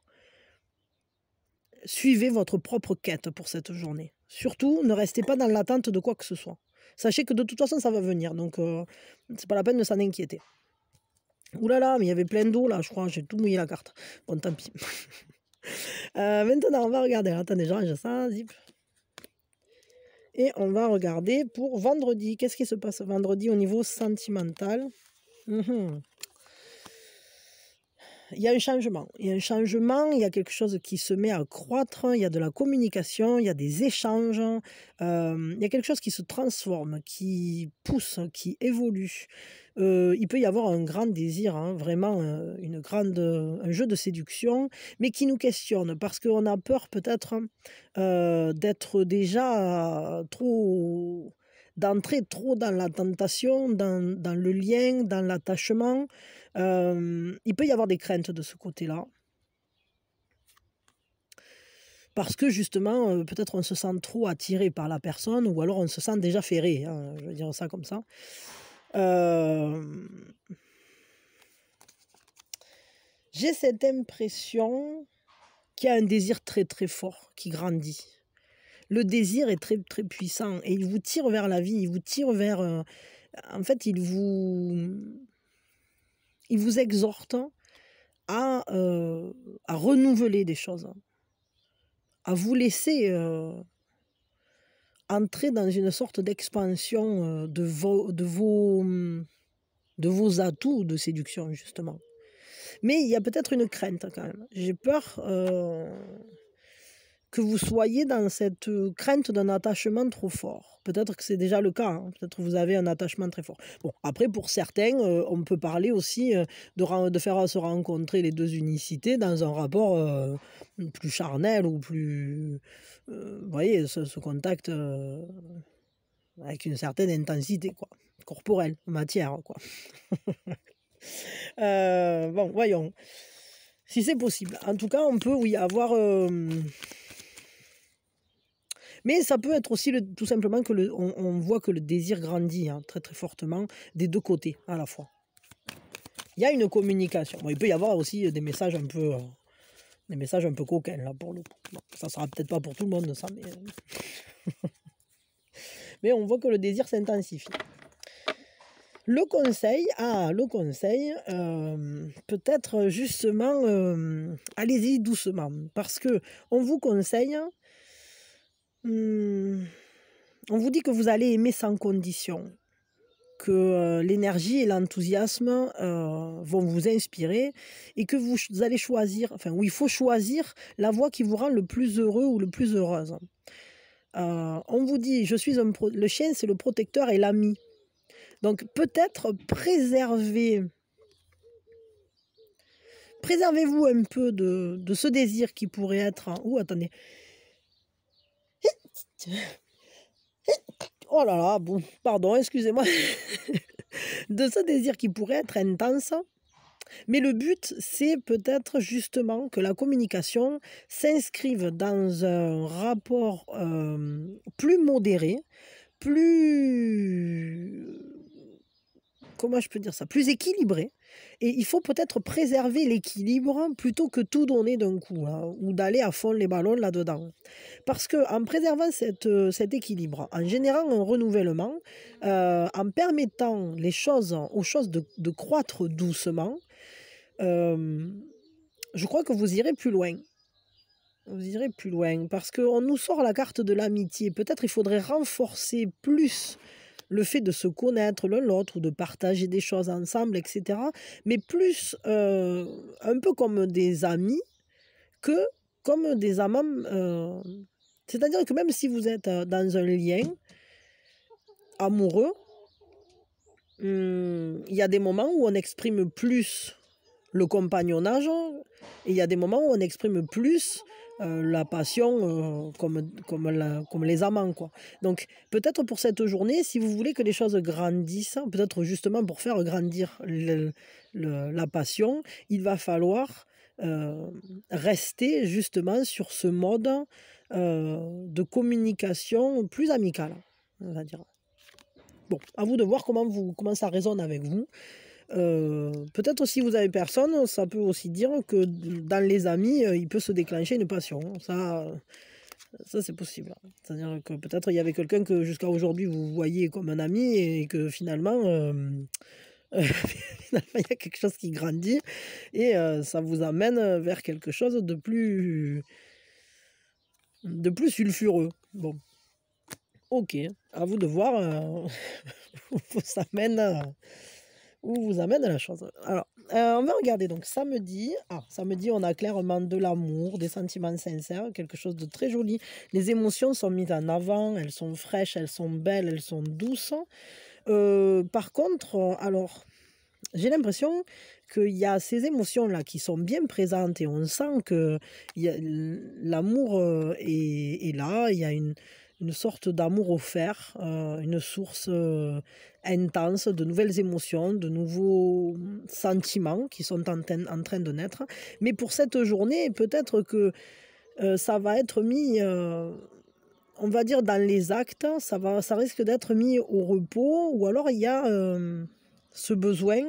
Suivez votre propre quête pour cette journée. Surtout, ne restez pas dans l'attente de quoi que ce soit. Sachez que de toute façon, ça va venir. Donc, c'est pas la peine de s'en inquiéter. Ouh là là, mais il y avait plein d'eau là, je crois. J'ai tout mouillé la carte. Bon, tant pis. Maintenant, on va regarder. Attendez, j'arrange ça. Zip. Et on va regarder pour vendredi. Qu'est-ce qui se passe vendredi au niveau sentimental? Il y a un changement. Il y a un changement, il y a quelque chose qui se met à croître, il y a de la communication, il y a des échanges, il y a quelque chose qui se transforme, qui pousse, qui évolue. Il peut y avoir un grand désir, hein, vraiment un jeu de séduction, mais qui nous questionne parce qu'on a peur peut-être d'être déjà trop, d'entrer trop dans la tentation, dans le lien, dans l'attachement. Il peut y avoir des craintes de ce côté-là. Parce que justement, peut-être on se sent trop attiré par la personne ou alors on se sent déjà ferré, hein, je vais dire ça comme ça. J'ai cette impression qu'il y a un désir très très fort qui grandit. Le désir est très très puissant et il vous tire vers la vie, il vous tire vers... en fait, il vous exhorte à renouveler des choses, à vous laisser entrer dans une sorte d'expansion de vos atouts de séduction, justement. Mais il y a peut-être une crainte quand même. J'ai peur que vous soyez dans cette crainte d'un attachement trop fort. Peut-être que c'est déjà le cas, hein. Peut-être que vous avez un attachement très fort. Bon, après, pour certains, on peut parler aussi de faire se rencontrer les deux unicités dans un rapport plus charnel ou plus... vous voyez, ce contact avec une certaine intensité, quoi, corporelle, matière, quoi. Bon, voyons. Si c'est possible. En tout cas, on peut, oui, avoir... Mais ça peut être aussi tout simplement que on voit que le désir grandit, hein, très très fortement des deux côtés à la fois. Il y a une communication. Bon, il peut y avoir aussi des messages un peu coquins là pour le coup. Bon, ça sera peut-être pas pour tout le monde ça, mais mais on voit que le désir s'intensifie. Le conseil, peut-être justement, allez-y doucement, parce que on vous conseille. On vous dit que vous allez aimer sans condition, que l'énergie et l'enthousiasme vont vous inspirer et que vous allez choisir, enfin où il faut choisir la voie qui vous rend le plus heureux ou le plus heureuse. On vous dit, le chien c'est le protecteur et l'ami. Donc peut-être préservez-vous un peu de ce désir qui pourrait être... attendez. Oh là là, bon, pardon, excusez-moi. De ce désir qui pourrait être intense. Mais le but, c'est peut-être justement que la communication s'inscrive dans un rapport plus modéré, plus... comment je peux dire ça? Plus équilibré. Et il faut peut-être préserver l'équilibre plutôt que tout donner d'un coup, hein, ou d'aller à fond les ballons là-dedans. Parce qu'en préservant cet équilibre, en générant un renouvellement, en permettant aux choses de croître doucement, je crois que vous irez plus loin. Vous irez plus loin parce qu'on nous sort la carte de l'amitié. Peut-être il faudrait renforcer plus le fait de se connaître l'un l'autre ou de partager des choses ensemble, etc. Mais plus un peu comme des amis que comme des amants. C'est-à-dire que même si vous êtes dans un lien amoureux, il y a des moments où on exprime plus le compagnonnage, et il y a des moments où on exprime plus la passion comme les amants, quoi. Donc peut-être pour cette journée, si vous voulez que les choses grandissent, peut-être justement pour faire grandir la passion, il va falloir rester justement sur ce mode de communication plus amicale, on va dire. Bon, à vous de voir comment ça résonne avec vous. Peut-être si vous avez personne, ça peut aussi dire que dans les amis, il peut se déclencher une passion. Ça c'est possible. C'est-à-dire que peut-être il y avait quelqu'un que jusqu'à aujourd'hui vous voyez comme un ami et que finalement, finalement il y a quelque chose qui grandit et ça vous amène vers quelque chose de plus sulfureux. Bon, ok, à vous de voir où vous amène la chose. Alors, on va regarder donc samedi. Ah, samedi, on a clairement de l'amour, des sentiments sincères, quelque chose de très joli. Les émotions sont mises en avant, elles sont fraîches, elles sont belles, elles sont douces. Par contre, alors, j'ai l'impression qu'il y a ces émotions-là qui sont bien présentes et on sent que l'amour est là, il y a une sorte d'amour offert, une source intense de nouvelles émotions, de nouveaux sentiments qui sont en train de naître. Mais pour cette journée, peut-être que ça va être mis, on va dire, dans les actes, ça risque d'être mis au repos, ou alors il y a ce besoin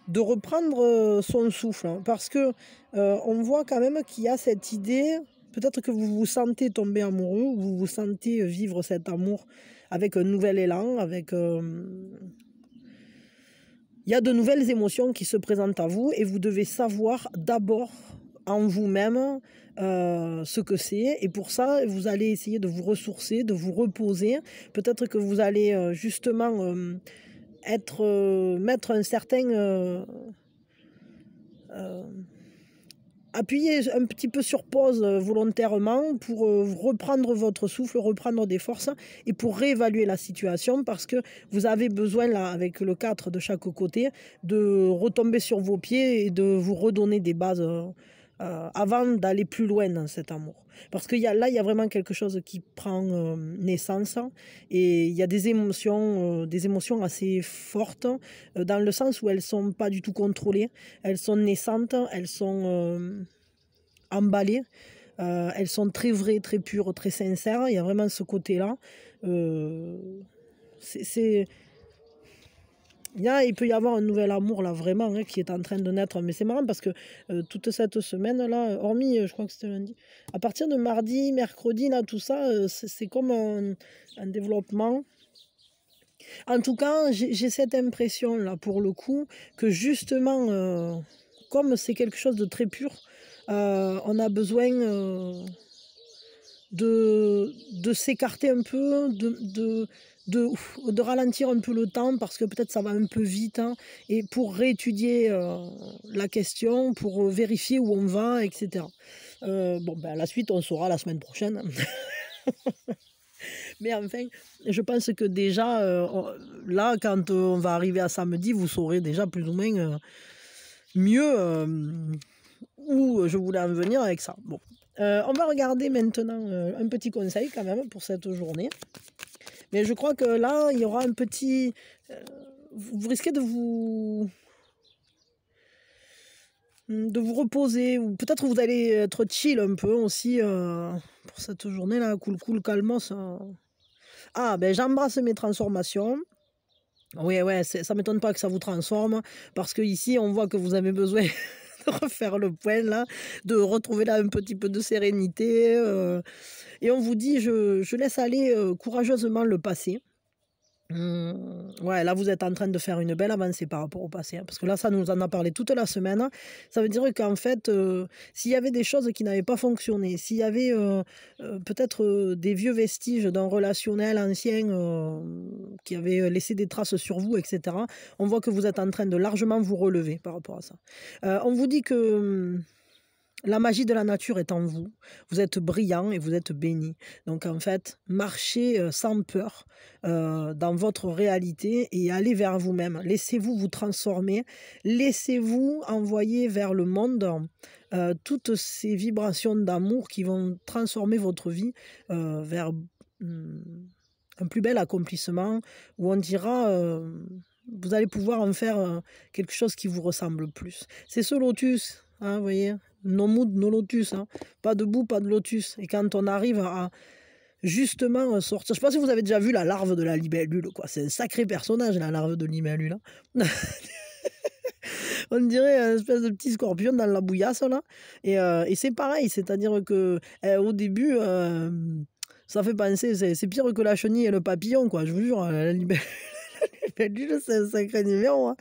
de reprendre son souffle, hein, parce que on voit quand même qu'il y a cette idée, peut-être que vous vous sentez tomber amoureux, ou vous vous sentez vivre cet amour avec un nouvel élan, il y a de nouvelles émotions qui se présentent à vous et vous devez savoir d'abord en vous-même ce que c'est, et pour ça vous allez essayer de vous ressourcer, de vous reposer. Peut-être que vous allez justement mettre un certain appuyer un petit peu sur pause volontairement pour reprendre votre souffle, reprendre des forces et pour réévaluer la situation, parce que vous avez besoin là, avec le 4 de chaque côté, de retomber sur vos pieds et de vous redonner des bases avant d'aller plus loin dans cet amour. Parce qu'il y a vraiment quelque chose qui prend naissance, et il y a des émotions assez fortes, dans le sens où elles sont pas du tout contrôlées, elles sont naissantes, elles sont emballées, elles sont très vraies, très pures, très sincères. Il y a vraiment ce côté-là. Il peut y avoir un nouvel amour là vraiment, hein, qui est en train de naître, mais c'est marrant parce que toute cette semaine là, hormis je crois que c'était lundi, à partir de mardi, mercredi là, tout ça, c'est comme un développement. En tout cas, j'ai cette impression là pour le coup que justement, comme c'est quelque chose de très pur, on a besoin de s'écarter un peu, de ralentir un peu le temps, parce que peut-être ça va un peu vite, hein, et pour réétudier la question, pour vérifier où on va, etc. Bon, ben, la suite, on saura la semaine prochaine. Mais enfin, je pense que déjà, là, quand on va arriver à samedi, vous saurez déjà plus ou moins mieux où je voulais en venir avec ça. Bon. On va regarder maintenant un petit conseil quand même pour cette journée. Mais je crois que là, il y aura un petit... vous risquez de vous reposer, ou peut-être vous allez être chill un peu aussi pour cette journée-là, cool, calmos. Ah, ben j'embrasse mes transformations. Oui, ouais, ça m'étonne pas que ça vous transforme, parce que ici on voit que vous avez besoin de refaire le point là, de retrouver là un petit peu de sérénité, et on vous dit je laisse aller courageusement le passé. Ouais, là vous êtes en train de faire une belle avancée par rapport au passé, hein, parce que là ça nous en a parlé toute la semaine. Ça veut dire qu'en fait, s'il y avait des choses qui n'avaient pas fonctionné, s'il y avait peut-être des vieux vestiges d'un relationnel ancien qui avait laissé des traces sur vous, etc., on voit que vous êtes en train de largement vous relever par rapport à ça. On vous dit que La magie de la nature est en vous. Vous êtes brillant et vous êtes béni. Donc en fait, marchez sans peur dans votre réalité et allez vers vous-même. Laissez-vous vous transformer. Laissez-vous envoyer vers le monde toutes ces vibrations d'amour qui vont transformer votre vie vers un plus bel accomplissement où on dira... vous allez pouvoir en faire quelque chose qui vous ressemble plus. C'est ce lotus, hein, vous voyez, no mood, no lotus, hein. Pas de boue, pas de lotus. Et quand on arrive à justement sortir, je ne sais pas si vous avez déjà vu la larve de la libellule, quoi. C'est un sacré personnage, la larve de libellule. Hein. On dirait un espèce de petit scorpion dans la bouillasse, là. Et c'est pareil, c'est-à-dire que au début, ça fait penser, c'est pire que la chenille et le papillon, quoi. Je vous jure, la libellule. C'est un sacré numéro. Hein.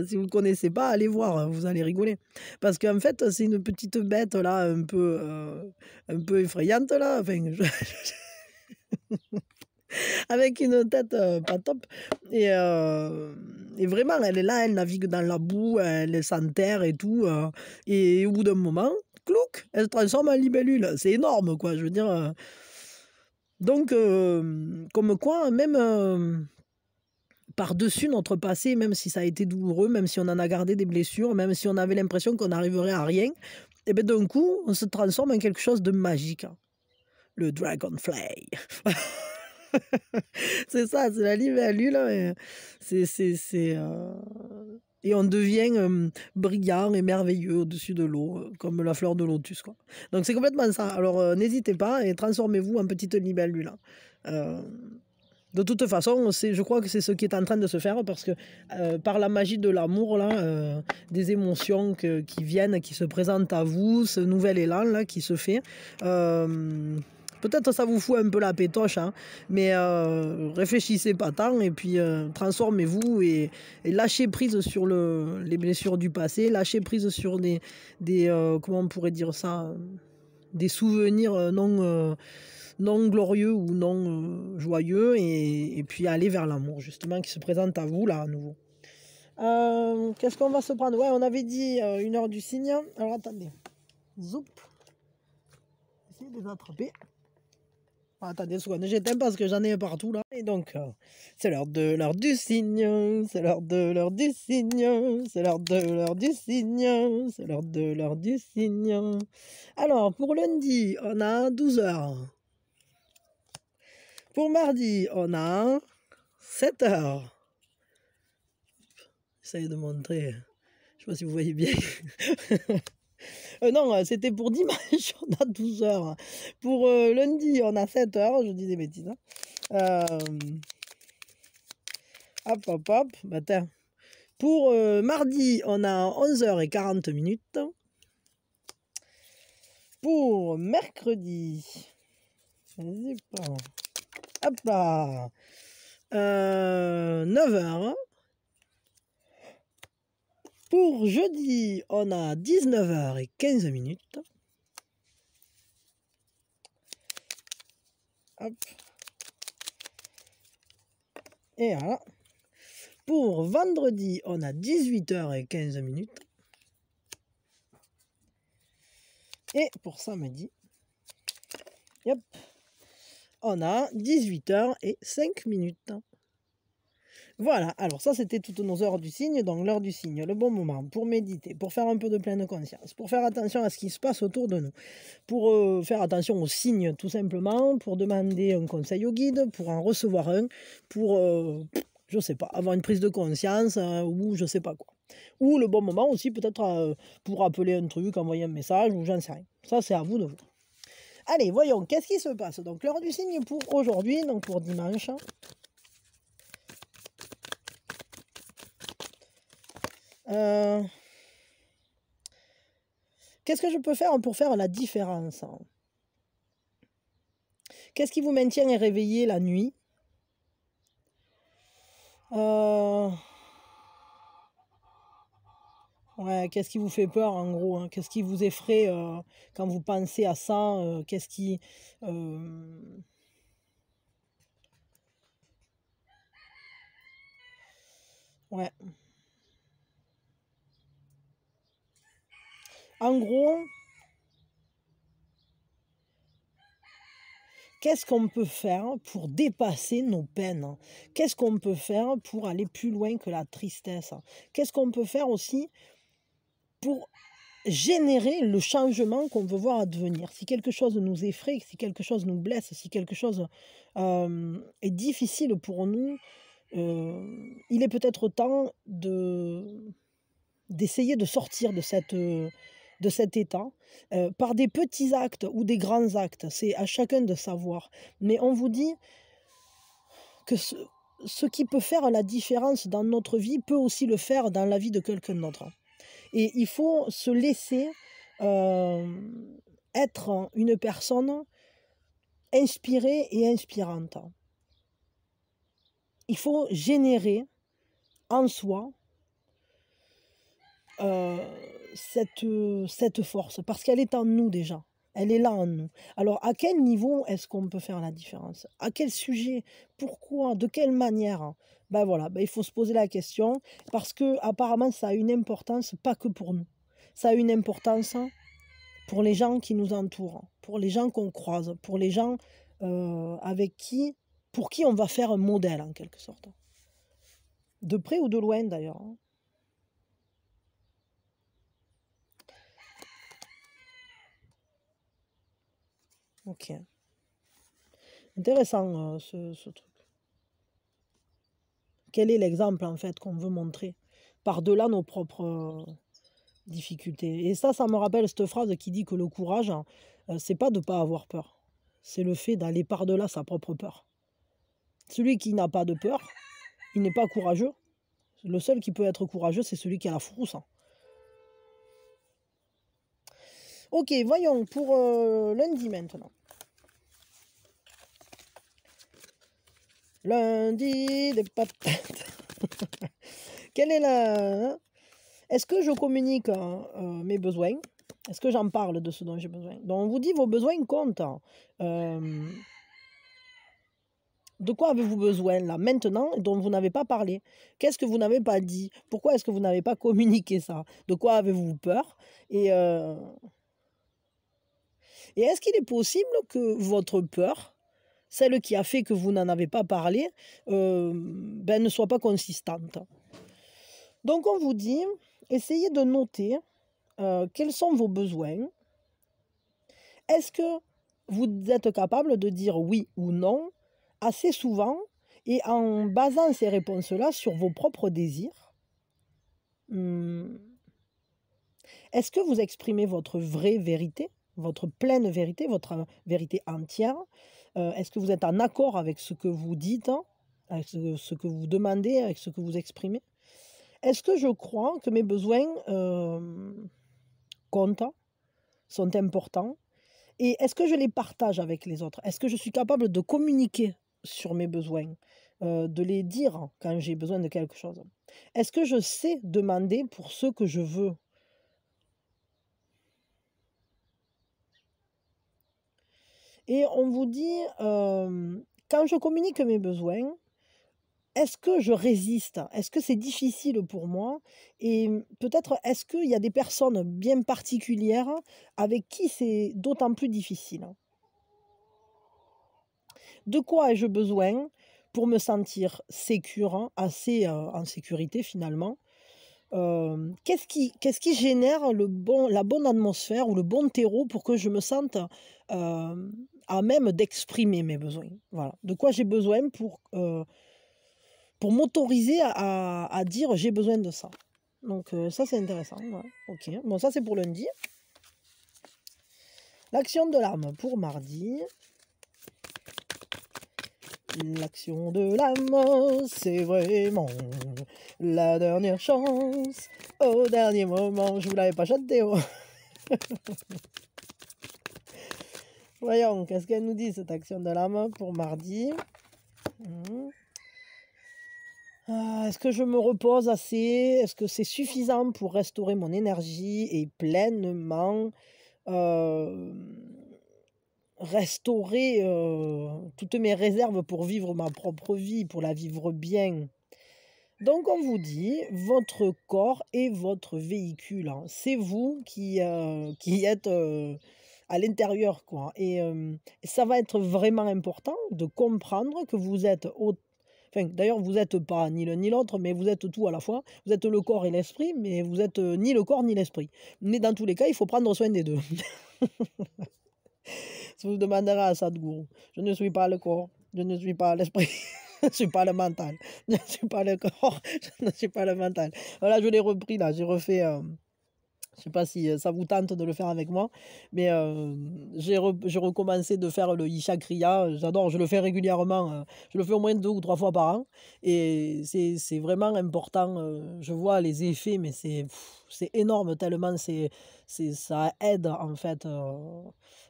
Si vous ne connaissez pas, allez voir, vous allez rigoler. Parce qu'en fait, c'est une petite bête là, un peu effrayante là. Enfin, avec une tête pas top. Et vraiment, elle est là, elle navigue dans la boue, elle s'enterre et tout. Et au bout d'un moment, clouc, elle se transforme en libellule. C'est énorme, quoi. Je veux dire. Donc, comme quoi, même par-dessus notre passé, même si ça a été douloureux, même si on en a gardé des blessures, même si on avait l'impression qu'on n'arriverait à rien, et bien d'un coup, on se transforme en quelque chose de magique. Le Dragonfly. C'est ça, c'est la libellule. Là, et on devient brillant et merveilleux au-dessus de l'eau, comme la fleur de lotus. Quoi. Donc c'est complètement ça. Alors n'hésitez pas et transformez-vous en petite libellule. De toute façon, je crois que c'est ce qui est en train de se faire parce que par la magie de l'amour, là, des émotions qui viennent, qui se présentent à vous, ce nouvel élan là qui se fait. Peut-être ça vous fout un peu la pétoche, hein, mais réfléchissez pas tant et puis transformez-vous et lâchez prise sur les blessures du passé, lâchez prise sur des comment on pourrait dire ça, des souvenirs non glorieux ou non joyeux et puis aller vers l'amour justement qui se présente à vous là à nouveau. Qu'est-ce qu'on va se prendre? Ouais, on avait dit 1 heure du cygne. Alors attendez. Zoup. Essayez de les attraper. Attendez une seconde, j'éteins parce que j'en ai partout là. Et donc, c'est l'heure du cygne, c'est l'heure du cygne, c'est l'heure du cygne, c'est l'heure du cygne. Alors, pour lundi, on a 12h. Pour mardi, on a 7h. J'essaie de montrer. Je ne sais pas si vous voyez bien. Non, c'était pour dimanche, on a 12h. Pour lundi, on a 7h. Je dis des bêtises. Hein. Hop, hop, hop. Matin. Pour mardi, on a 11h40. Pour mercredi, hop là, 9h. Pour jeudi, on a 19h15. Hop. Et voilà. Pour vendredi, on a 18h15. Et pour samedi, yep, on a 18h05. Voilà, alors ça c'était toutes nos heures du cygne, donc l'heure du cygne, le bon moment pour méditer, pour faire un peu de pleine conscience, pour faire attention à ce qui se passe autour de nous, pour faire attention aux signes tout simplement, pour demander un conseil au guide, pour en recevoir un, pour, je sais pas, avoir une prise de conscience ou je sais pas quoi. Ou le bon moment aussi peut-être pour appeler un truc, envoyer un message ou j'en sais rien. Ça c'est à vous de voir. Allez, voyons, qu'est-ce qui se passe? Donc l'heure du cygne pour aujourd'hui, donc pour dimanche. Qu'est-ce que je peux faire pour faire la différence? Qu'est-ce qui vous maintient réveillé la nuit? Ouais, qu'est-ce qui vous fait peur en gros, hein? Qu'est-ce qui vous effraie quand vous pensez à ça? Qu'est-ce qui... Ouais. En gros, Qu'est-ce qu'on peut faire pour dépasser nos peines? Qu'est-ce qu'on peut faire pour aller plus loin que la tristesse? Qu'est-ce qu'on peut faire aussi pour générer le changement qu'on veut voir advenir? Si quelque chose nous effraie, si quelque chose nous blesse, si quelque chose est difficile pour nous, il est peut-être temps d'essayer de sortir de cet état, par des petits actes ou des grands actes. C'est à chacun de savoir. Mais on vous dit que ce qui peut faire la différence dans notre vie peut aussi le faire dans la vie de quelqu'un d'autre. Et il faut se laisser être une personne inspirée et inspirante. Il faut générer en soi cette force, parce qu'elle est en nous déjà. Elle est là en nous. Alors, à quel niveau est-ce qu'on peut faire la différence? À quel sujet? Pourquoi? De quelle manière? Ben voilà, ben il faut se poser la question, parce que apparemment ça a une importance, pas que pour nous. Ça a une importance pour les gens qui nous entourent, pour les gens qu'on croise, pour les gens pour qui on va faire un modèle en quelque sorte. De près ou de loin d'ailleurs. Ok. Intéressant ce truc. Quel est l'exemple en fait qu'on veut montrer par-delà nos propres difficultés? Et ça me rappelle cette phrase qui dit que le courage, c'est pas de ne pas avoir peur. C'est le fait d'aller par-delà sa propre peur. Celui qui n'a pas de peur, il n'est pas courageux. Le seul qui peut être courageux, c'est celui qui a la frousse. Ok, voyons pour lundi maintenant. Lundi des patates. Quelle est la... Est-ce que je communique mes besoins? Est-ce que j'en parle de ce dont j'ai besoin? Donc on vous dit vos besoins comptent. De quoi avez-vous besoin là, maintenant, dont vous n'avez pas parlé? Qu'est-ce que vous n'avez pas dit? Pourquoi est-ce que vous n'avez pas communiqué ça? De quoi avez-vous peur? Et est-ce qu'il est possible que votre peur, celle qui a fait que vous n'en avez pas parlé, ne soit pas consistante? Donc on vous dit, essayez de noter quels sont vos besoins. Est-ce que vous êtes capable de dire oui ou non assez souvent et en basant ces réponses-là sur vos propres désirs? Est-ce que vous exprimez votre vraie vérité, votre pleine vérité, votre vérité entière? Est-ce que vous êtes en accord avec ce que vous dites, avec ce que vous demandez, avec ce que vous exprimez? Est-ce que je crois que mes besoins comptent, sont importants? Et est-ce que je les partage avec les autres? Est-ce que je suis capable de communiquer sur mes besoins, de les dire quand j'ai besoin de quelque chose? Est-ce que je sais demander pour ce que je veux? Et on vous dit, quand je communique mes besoins, est-ce que je résiste? Est-ce que c'est difficile pour moi? Et peut-être, est-ce qu'il y a des personnes bien particulières avec qui c'est d'autant plus difficile? De quoi ai-je besoin pour me sentir sécure, assez en sécurité finalement? Qu'est-ce qui génère la bonne atmosphère ou le bon terreau pour que je me sente à même d'exprimer mes besoins? Voilà. De quoi j'ai besoin pour m'autoriser à dire j'ai besoin de ça. Donc ça c'est intéressant. Ouais. Ok. Bon, ça c'est pour lundi. L'action de l'âme pour mardi. L'action de l'âme, c'est vraiment la dernière chance. Au dernier moment, je vous l'avais pas chanté. Oh. Voyons, qu'est-ce qu'elle nous dit cette action de l'âme pour mardi? Est-ce que je me repose assez? Est-ce que c'est suffisant pour restaurer mon énergie et pleinement restaurer toutes mes réserves pour vivre ma propre vie, pour la vivre bien? Donc on vous dit, votre corps est votre véhicule. Hein. C'est vous qui êtes à l'intérieur, quoi. Et ça va être vraiment important de comprendre que vous êtes enfin, d'ailleurs, vous n'êtes pas ni l'un ni l'autre, mais vous êtes tout à la fois. Vous êtes le corps et l'esprit, mais vous êtes ni le corps ni l'esprit. Mais dans tous les cas, il faut prendre soin des deux. Si vous demanderez à Sadhguru, je ne suis pas le corps, je ne suis pas l'esprit, je ne suis pas le mental, je ne suis pas le corps, je ne suis pas le mental. Voilà, je l'ai repris là, j'ai refait. Je ne sais pas si ça vous tente de le faire avec moi, mais j'ai recommencé de faire le Isha Kriya. J'adore, je le fais régulièrement. Je le fais au moins 2 ou 3 fois par an. Et c'est vraiment important. Je vois les effets, mais c'est énorme tellement ça aide en fait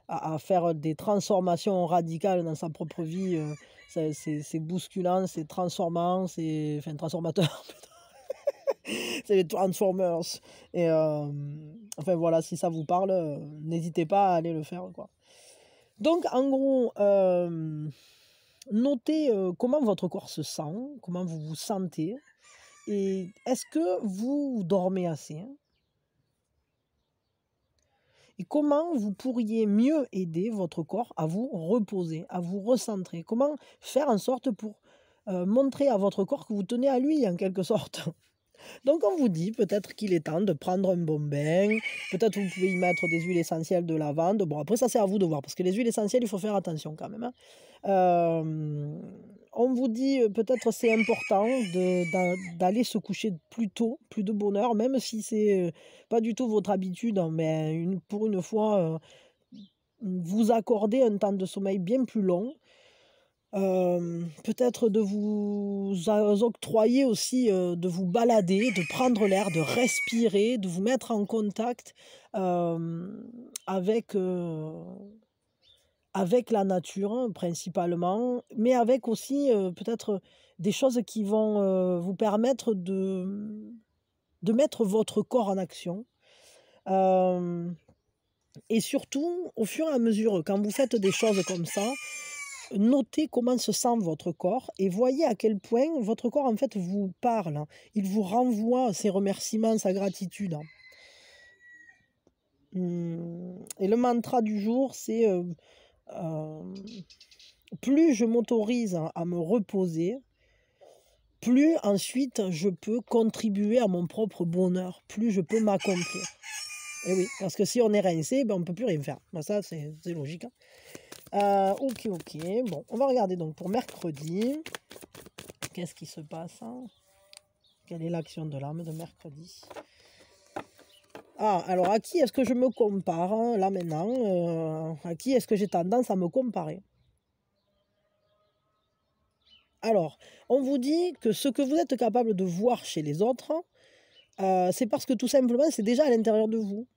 à faire des transformations radicales dans sa propre vie. C'est bousculant, c'est transformant, c'est enfin, transformateur. C'est les Transformers. Et enfin voilà, si ça vous parle, n'hésitez pas à aller le faire, quoi. Donc en gros, notez comment votre corps se sent, comment vous vous sentez, et est-ce que vous dormez assez, hein? Et comment vous pourriez mieux aider votre corps à vous reposer, à vous recentrer. Comment faire en sorte pour montrer à votre corps que vous tenez à lui en quelque sorte. Donc on vous dit peut-être qu'il est temps de prendre un bon bain, peut-être vous pouvez y mettre des huiles essentielles de lavande. Bon, après ça c'est à vous de voir, parce que les huiles essentielles, il faut faire attention quand même, hein. On vous dit peut-être c'est important d'aller se coucher plus tôt, plus de bonne heure, même si c'est pas du tout votre habitude, hein, mais pour une fois, vous accorder un temps de sommeil bien plus long. Peut-être de vous octroyer aussi, de vous balader, de prendre l'air, de respirer, de vous mettre en contact, avec, avec la nature, hein, principalement, mais avec aussi, peut-être des choses qui vont, vous permettre de mettre votre corps en action. Et surtout, au fur et à mesure, quand vous faites des choses comme ça, notez comment se sent votre corps et voyez à quel point votre corps, en fait, vous parle, hein. Il vous renvoie ses remerciements, sa gratitude, hein. Et le mantra du jour, c'est plus je m'autorise à me reposer, plus ensuite je peux contribuer à mon propre bonheur, plus je peux m'accomplir. Et oui, parce que si on est rincé, ben on ne peut plus rien faire. Ben ça, c'est logique, hein. Ok, bon, on va regarder donc pour mercredi. Qu'est-ce qui se passe, hein? Quelle est l'action de l'âme de mercredi? Ah, alors à qui est-ce que je me compare, hein, là maintenant? À qui est-ce que j'ai tendance à me comparer? Alors, on vous dit que ce que vous êtes capable de voir chez les autres, c'est parce que tout simplement, c'est déjà à l'intérieur de vous.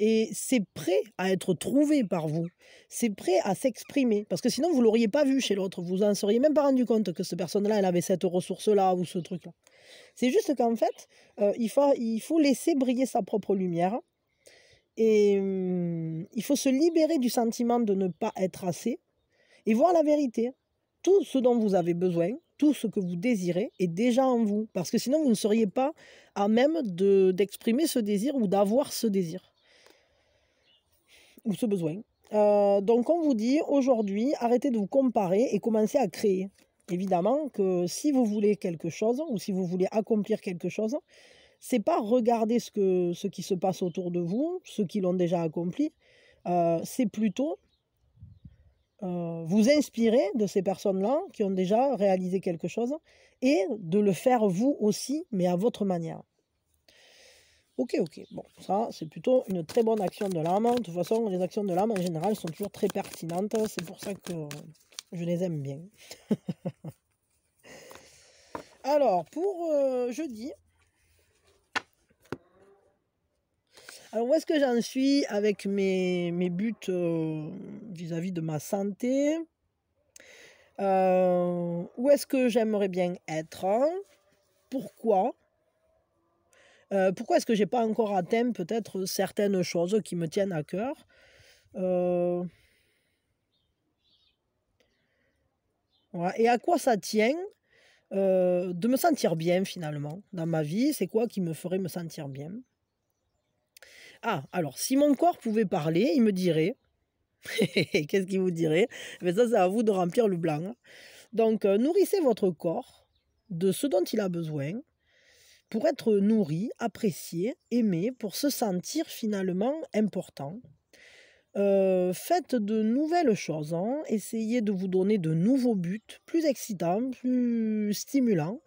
Et c'est prêt à être trouvé par vous. C'est prêt à s'exprimer. Parce que sinon, vous ne l'auriez pas vu chez l'autre. Vous en seriez même pas rendu compte que cette personne-là, elle avait cette ressource-là ou ce truc-là. C'est juste qu'en fait, il faut laisser briller sa propre lumière. Et il faut se libérer du sentiment de ne pas être assez. Et voir la vérité. Tout ce dont vous avez besoin, tout ce que vous désirez est déjà en vous. Parce que sinon, vous ne seriez pas à même d'exprimer ce désir ou d'avoir ce désir. Ou ce besoin. Donc on vous dit aujourd'hui, arrêtez de vous comparer et commencez à créer. Évidemment que si vous voulez quelque chose ou si vous voulez accomplir quelque chose, c'est pas regarder ce qui se passe autour de vous, ceux qui l'ont déjà accompli, c'est plutôt vous inspirer de ces personnes-là qui ont déjà réalisé quelque chose et de le faire vous aussi, mais à votre manière. Ok, bon, ça c'est plutôt une très bonne action de l'âme. De toute façon, les actions de l'âme en général sont toujours très pertinentes, c'est pour ça que je les aime bien. Alors, pour jeudi, alors où est-ce que j'en suis avec mes buts vis-à-vis de ma santé? Où est-ce que j'aimerais bien être? Pourquoi? Pourquoi est-ce que j'ai pas encore atteint peut-être certaines choses qui me tiennent à cœur? Voilà. Et à quoi ça tient de me sentir bien finalement dans ma vie? C'est quoi qui me ferait me sentir bien? Ah, alors si mon corps pouvait parler, il me dirait Qu'est-ce qu'il vous dirait? Mais ça, c'est à vous de remplir le blanc, hein. Donc, nourrissez votre corps de ce dont il a besoin pour être nourri, apprécié, aimé, pour se sentir finalement important. Faites de nouvelles choses, hein. Essayez de vous donner de nouveaux buts, plus excitants, plus stimulants,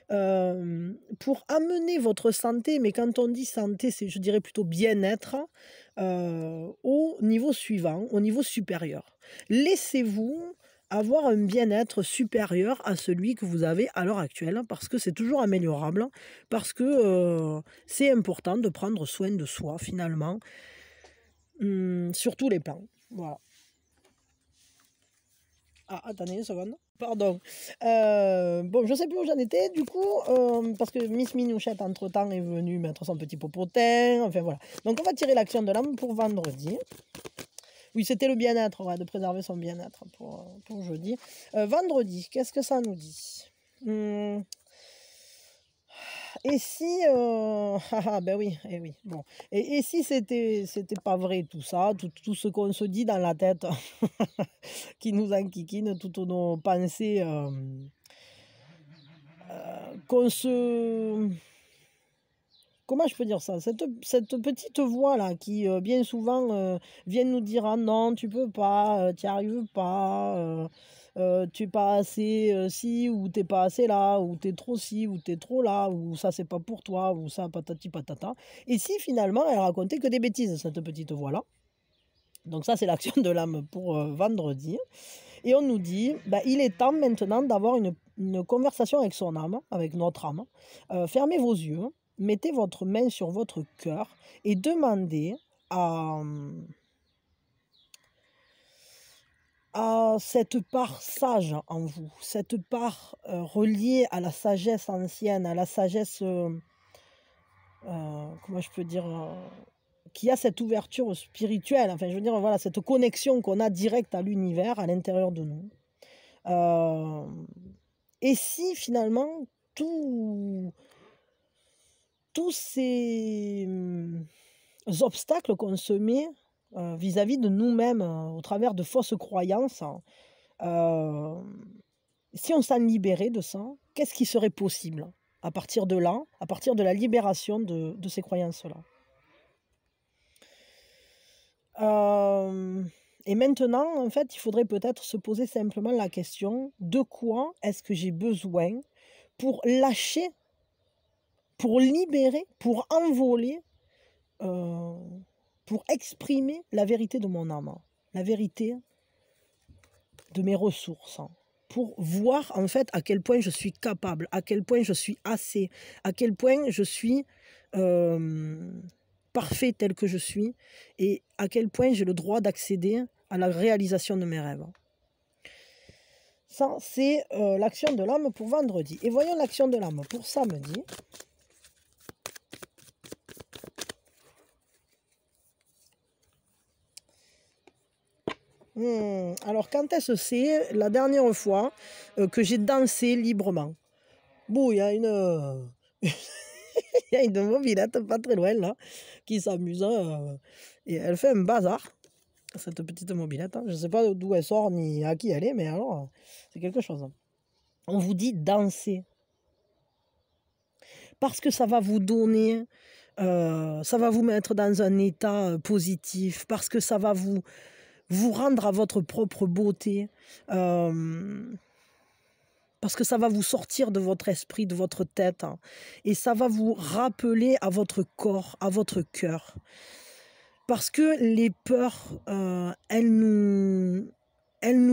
pour amener votre santé, mais quand on dit santé, c'est, je dirais plutôt bien-être, au niveau suivant, au niveau supérieur. Laissez-vous avoir un bien-être supérieur à celui que vous avez à l'heure actuelle, parce que c'est toujours améliorable, parce que c'est important de prendre soin de soi finalement, sur tous les plans. Voilà. Ah, attendez une seconde. Pardon. Bon, je sais plus où j'en étais, du coup, parce que Miss Minouchette, entre-temps, est venue mettre son petit popotin. Enfin, voilà. Donc, on va tirer l'action de l'âme pour vendredi. Oui, c'était le bien-être, ouais, de préserver son bien-être pour jeudi. Vendredi, qu'est-ce que ça nous dit? Et si, ah ben oui, et oui, bon. Et si c'était pas vrai tout ça, tout ce qu'on se dit dans la tête, qui nous enquiquine, toutes nos pensées, qu'on se... Comment je peux dire ça? Cette petite voix-là qui, bien souvent, vient nous dire: «Ah non, tu peux pas, tu n'y arrives pas, tu es pas assez, ci, ou tu es pas assez là, ou tu es trop ci, ou tu es trop là, ou ça c'est pas pour toi, ou ça patati patata». Et si finalement elle racontait que des bêtises, cette petite voix-là? Donc ça, c'est l'action de l'âme pour, vendredi. Et on nous dit: bah, il est temps maintenant d'avoir une conversation avec son âme, avec notre âme. Fermez vos yeux, mettez votre main sur votre cœur et demandez à cette part sage en vous, cette part reliée à la sagesse ancienne, à la sagesse, comment je peux dire, qui a cette ouverture spirituelle, enfin je veux dire, voilà, cette connexion qu'on a directe à l'univers, à l'intérieur de nous. Et si finalement tous ces obstacles qu'on se met vis-à-vis de nous-mêmes, au travers de fausses croyances, si on s'en libérait de ça, qu'est-ce qui serait possible à partir de là, à partir de la libération de ces croyances-là? Et maintenant, en fait, il faudrait peut-être se poser simplement la question: de quoi est-ce que j'ai besoin pour lâcher, pour libérer, pour envoler, pour exprimer la vérité de mon âme, la vérité de mes ressources, pour voir en fait à quel point je suis capable, à quel point je suis assez, à quel point je suis parfait tel que je suis, et à quel point j'ai le droit d'accéder à la réalisation de mes rêves. Ça, c'est l'action de l'âme pour vendredi. Et voyons l'action de l'âme pour samedi. Alors, quand est-ce que c'est la dernière fois que j'ai dansé librement? Bon, il y a une... il y a une mobilette pas très loin, là, qui s'amuse, et elle fait un bazar, cette petite mobilette, hein. Je ne sais pas d'où elle sort, ni à qui elle est, mais alors, c'est quelque chose. On vous dit danser, parce que ça va vous donner... ça va vous mettre dans un état positif, parce que ça va vous rendre à votre propre beauté, parce que ça va vous sortir de votre esprit, de votre tête, hein, et ça va vous rappeler à votre corps, à votre cœur. Parce que les peurs, elles nous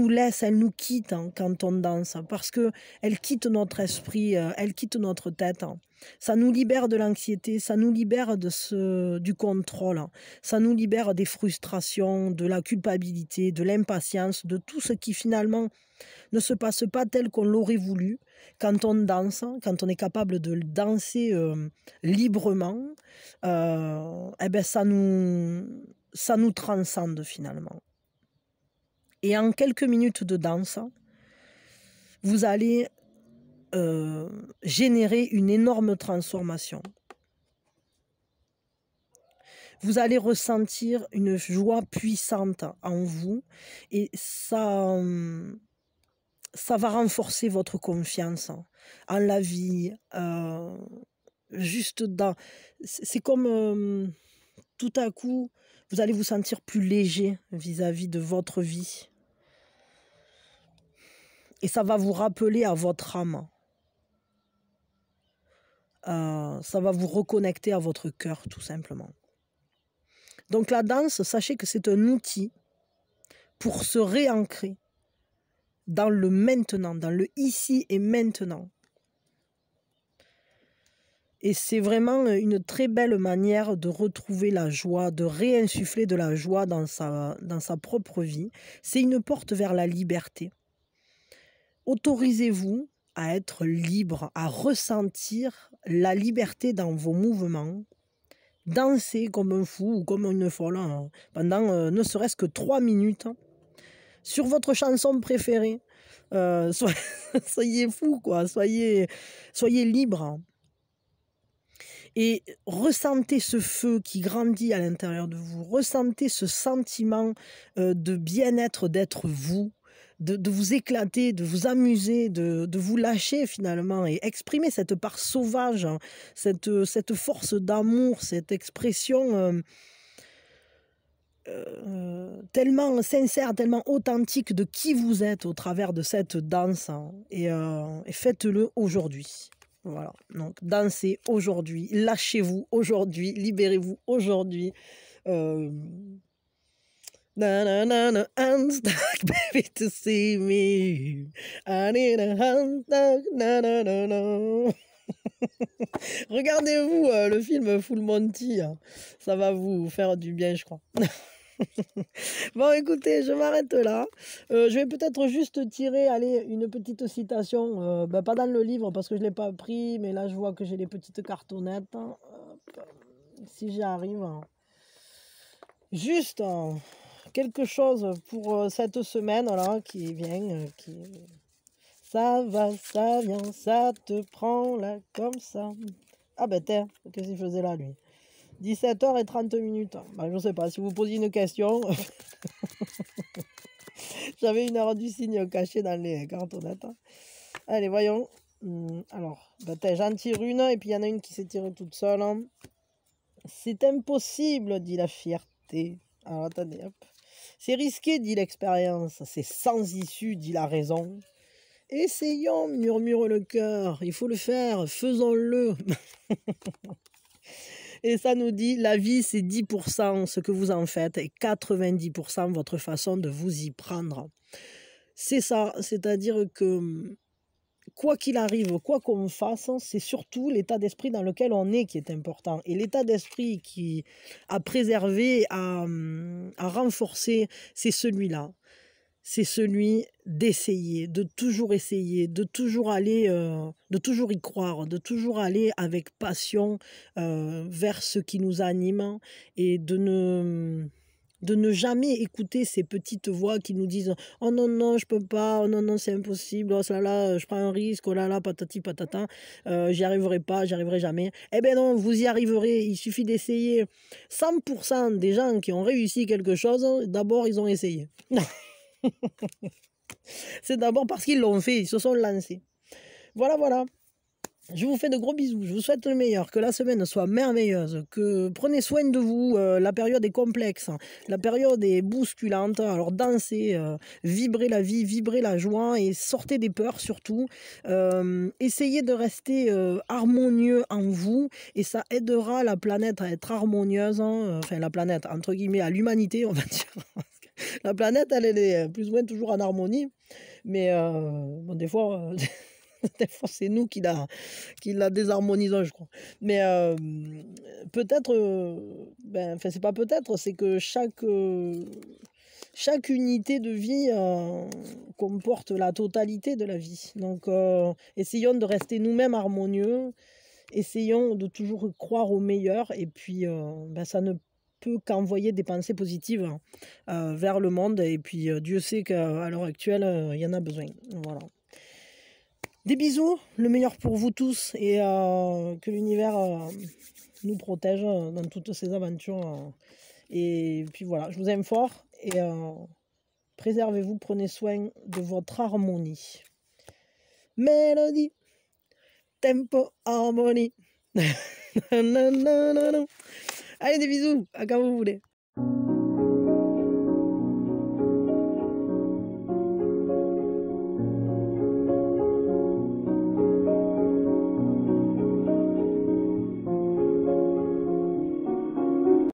laissent, elles nous quittent, hein, quand on danse, parce qu'elles quittent notre esprit, elles quittent notre tête, hein. Ça nous libère de l'anxiété, ça nous libère du contrôle, hein. Ça nous libère des frustrations, de la culpabilité, de l'impatience, de tout ce qui finalement ne se passe pas tel qu'on l'aurait voulu. Quand on danse, quand on est capable de danser librement, eh ben ça nous transcende finalement. Et en quelques minutes de danse, vous allez générer une énorme transformation. Vous allez ressentir une joie puissante en vous et ça va renforcer votre confiance en la vie. Juste dans... C'est comme tout à coup, vous allez vous sentir plus léger vis-à-vis de votre vie. Et ça va vous rappeler à votre âme. Ça va vous reconnecter à votre cœur, tout simplement. Donc la danse, sachez que c'est un outil pour se réancrer dans le maintenant, dans le ici et maintenant. Et c'est vraiment une très belle manière de retrouver la joie, de réinsuffler de la joie dans sa propre vie. C'est une porte vers la liberté. Autorisez-vous à être libre, à ressentir la liberté dans vos mouvements. Dansez comme un fou ou comme une folle pendant ne serait-ce que 3 minutes sur votre chanson préférée. Soyez fou, quoi. Soyez libre. Et ressentez ce feu qui grandit à l'intérieur de vous. Ressentez ce sentiment de bien-être, d'être vous, de vous éclater, de vous amuser, de vous lâcher finalement et exprimer cette part sauvage, cette force d'amour, cette expression tellement sincère, tellement authentique de qui vous êtes au travers de cette danse. Et faites-le aujourd'hui. Voilà, donc dansez aujourd'hui, lâchez-vous aujourd'hui, libérez-vous aujourd'hui. Hands stuck, baby, to see me. I need a hand stuck, Regardez-vous le film Full Monty, ça va vous faire du bien, je crois. Bon, écoutez, je m'arrête là. Je vais peut-être juste tirer, une petite citation, pas dans le livre parce que je ne l'ai pas pris, mais là je vois que j'ai les petites cartonnettes. Si j'y arrive. Juste quelque chose pour cette semaine-là qui vient. Ça va, ça vient, ça te prend là comme ça. Ah ben tiens, qu'est-ce qu'il faisait là lui? 17h30. Ben, je ne sais pas, si vous posiez une question, j'avais une heure du signe cachée dans les cartonnettes. Allez, voyons. Alors, j'en tire une et puis il y en a une qui s'est tirée toute seule. C'est impossible, dit la fierté. Alors attendez, hop. C'est risqué, dit l'expérience. C'est sans issue, dit la raison. Essayons, murmure le cœur. Il faut le faire, faisons-le. Et ça nous dit, la vie, c'est 10% ce que vous en faites et 90% votre façon de vous y prendre. C'est ça, c'est-à-dire que quoi qu'il arrive, quoi qu'on fasse, c'est surtout l'état d'esprit dans lequel on est qui est important. Et l'état d'esprit qui a préservé, à renforcer, c'est celui-là. C'est celui d'essayer, de toujours essayer, de toujours aller, de toujours y croire, de toujours aller avec passion vers ce qui nous anime et de ne jamais écouter ces petites voix qui nous disent « Oh non, non, je peux pas, oh non, non, c'est impossible, oh là là, je prends un risque, oh là là, patati patata, j'y arriverai pas, j'y arriverai jamais. » Eh ben non, vous y arriverez, il suffit d'essayer. 100% des gens qui ont réussi quelque chose, d'abord, ils ont essayé. C'est d'abord parce qu'ils l'ont fait, ils se sont lancés. Voilà, voilà. Je vous fais de gros bisous, je vous souhaite le meilleur, que la semaine soit merveilleuse, que prenez soin de vous, la période est complexe, la période est bousculante, alors dansez, vibrez la vie, vibrez la joie et sortez des peurs surtout, essayez de rester harmonieux en vous et ça aidera la planète à être harmonieuse, enfin la planète, entre guillemets, à l'humanité on va dire. La planète, elle est plus ou moins toujours en harmonie, mais bon, des fois, c'est nous qui la désharmonisons, je crois. Mais peut-être, enfin, c'est pas peut-être, c'est que chaque unité de vie comporte la totalité de la vie. Donc, essayons de rester nous-mêmes harmonieux, essayons de toujours croire au meilleur, et puis ça ne peut qu'envoyer des pensées positives vers le monde, et puis Dieu sait qu'à l'heure actuelle il y en a besoin. Voilà. Des bisous, le meilleur pour vous tous, et que l'univers nous protège dans toutes ces aventures. Et puis voilà, je vous aime fort et préservez-vous, prenez soin de votre harmonie. Mélodie, tempo, harmonie. Allez, des bisous, à quand vous voulez.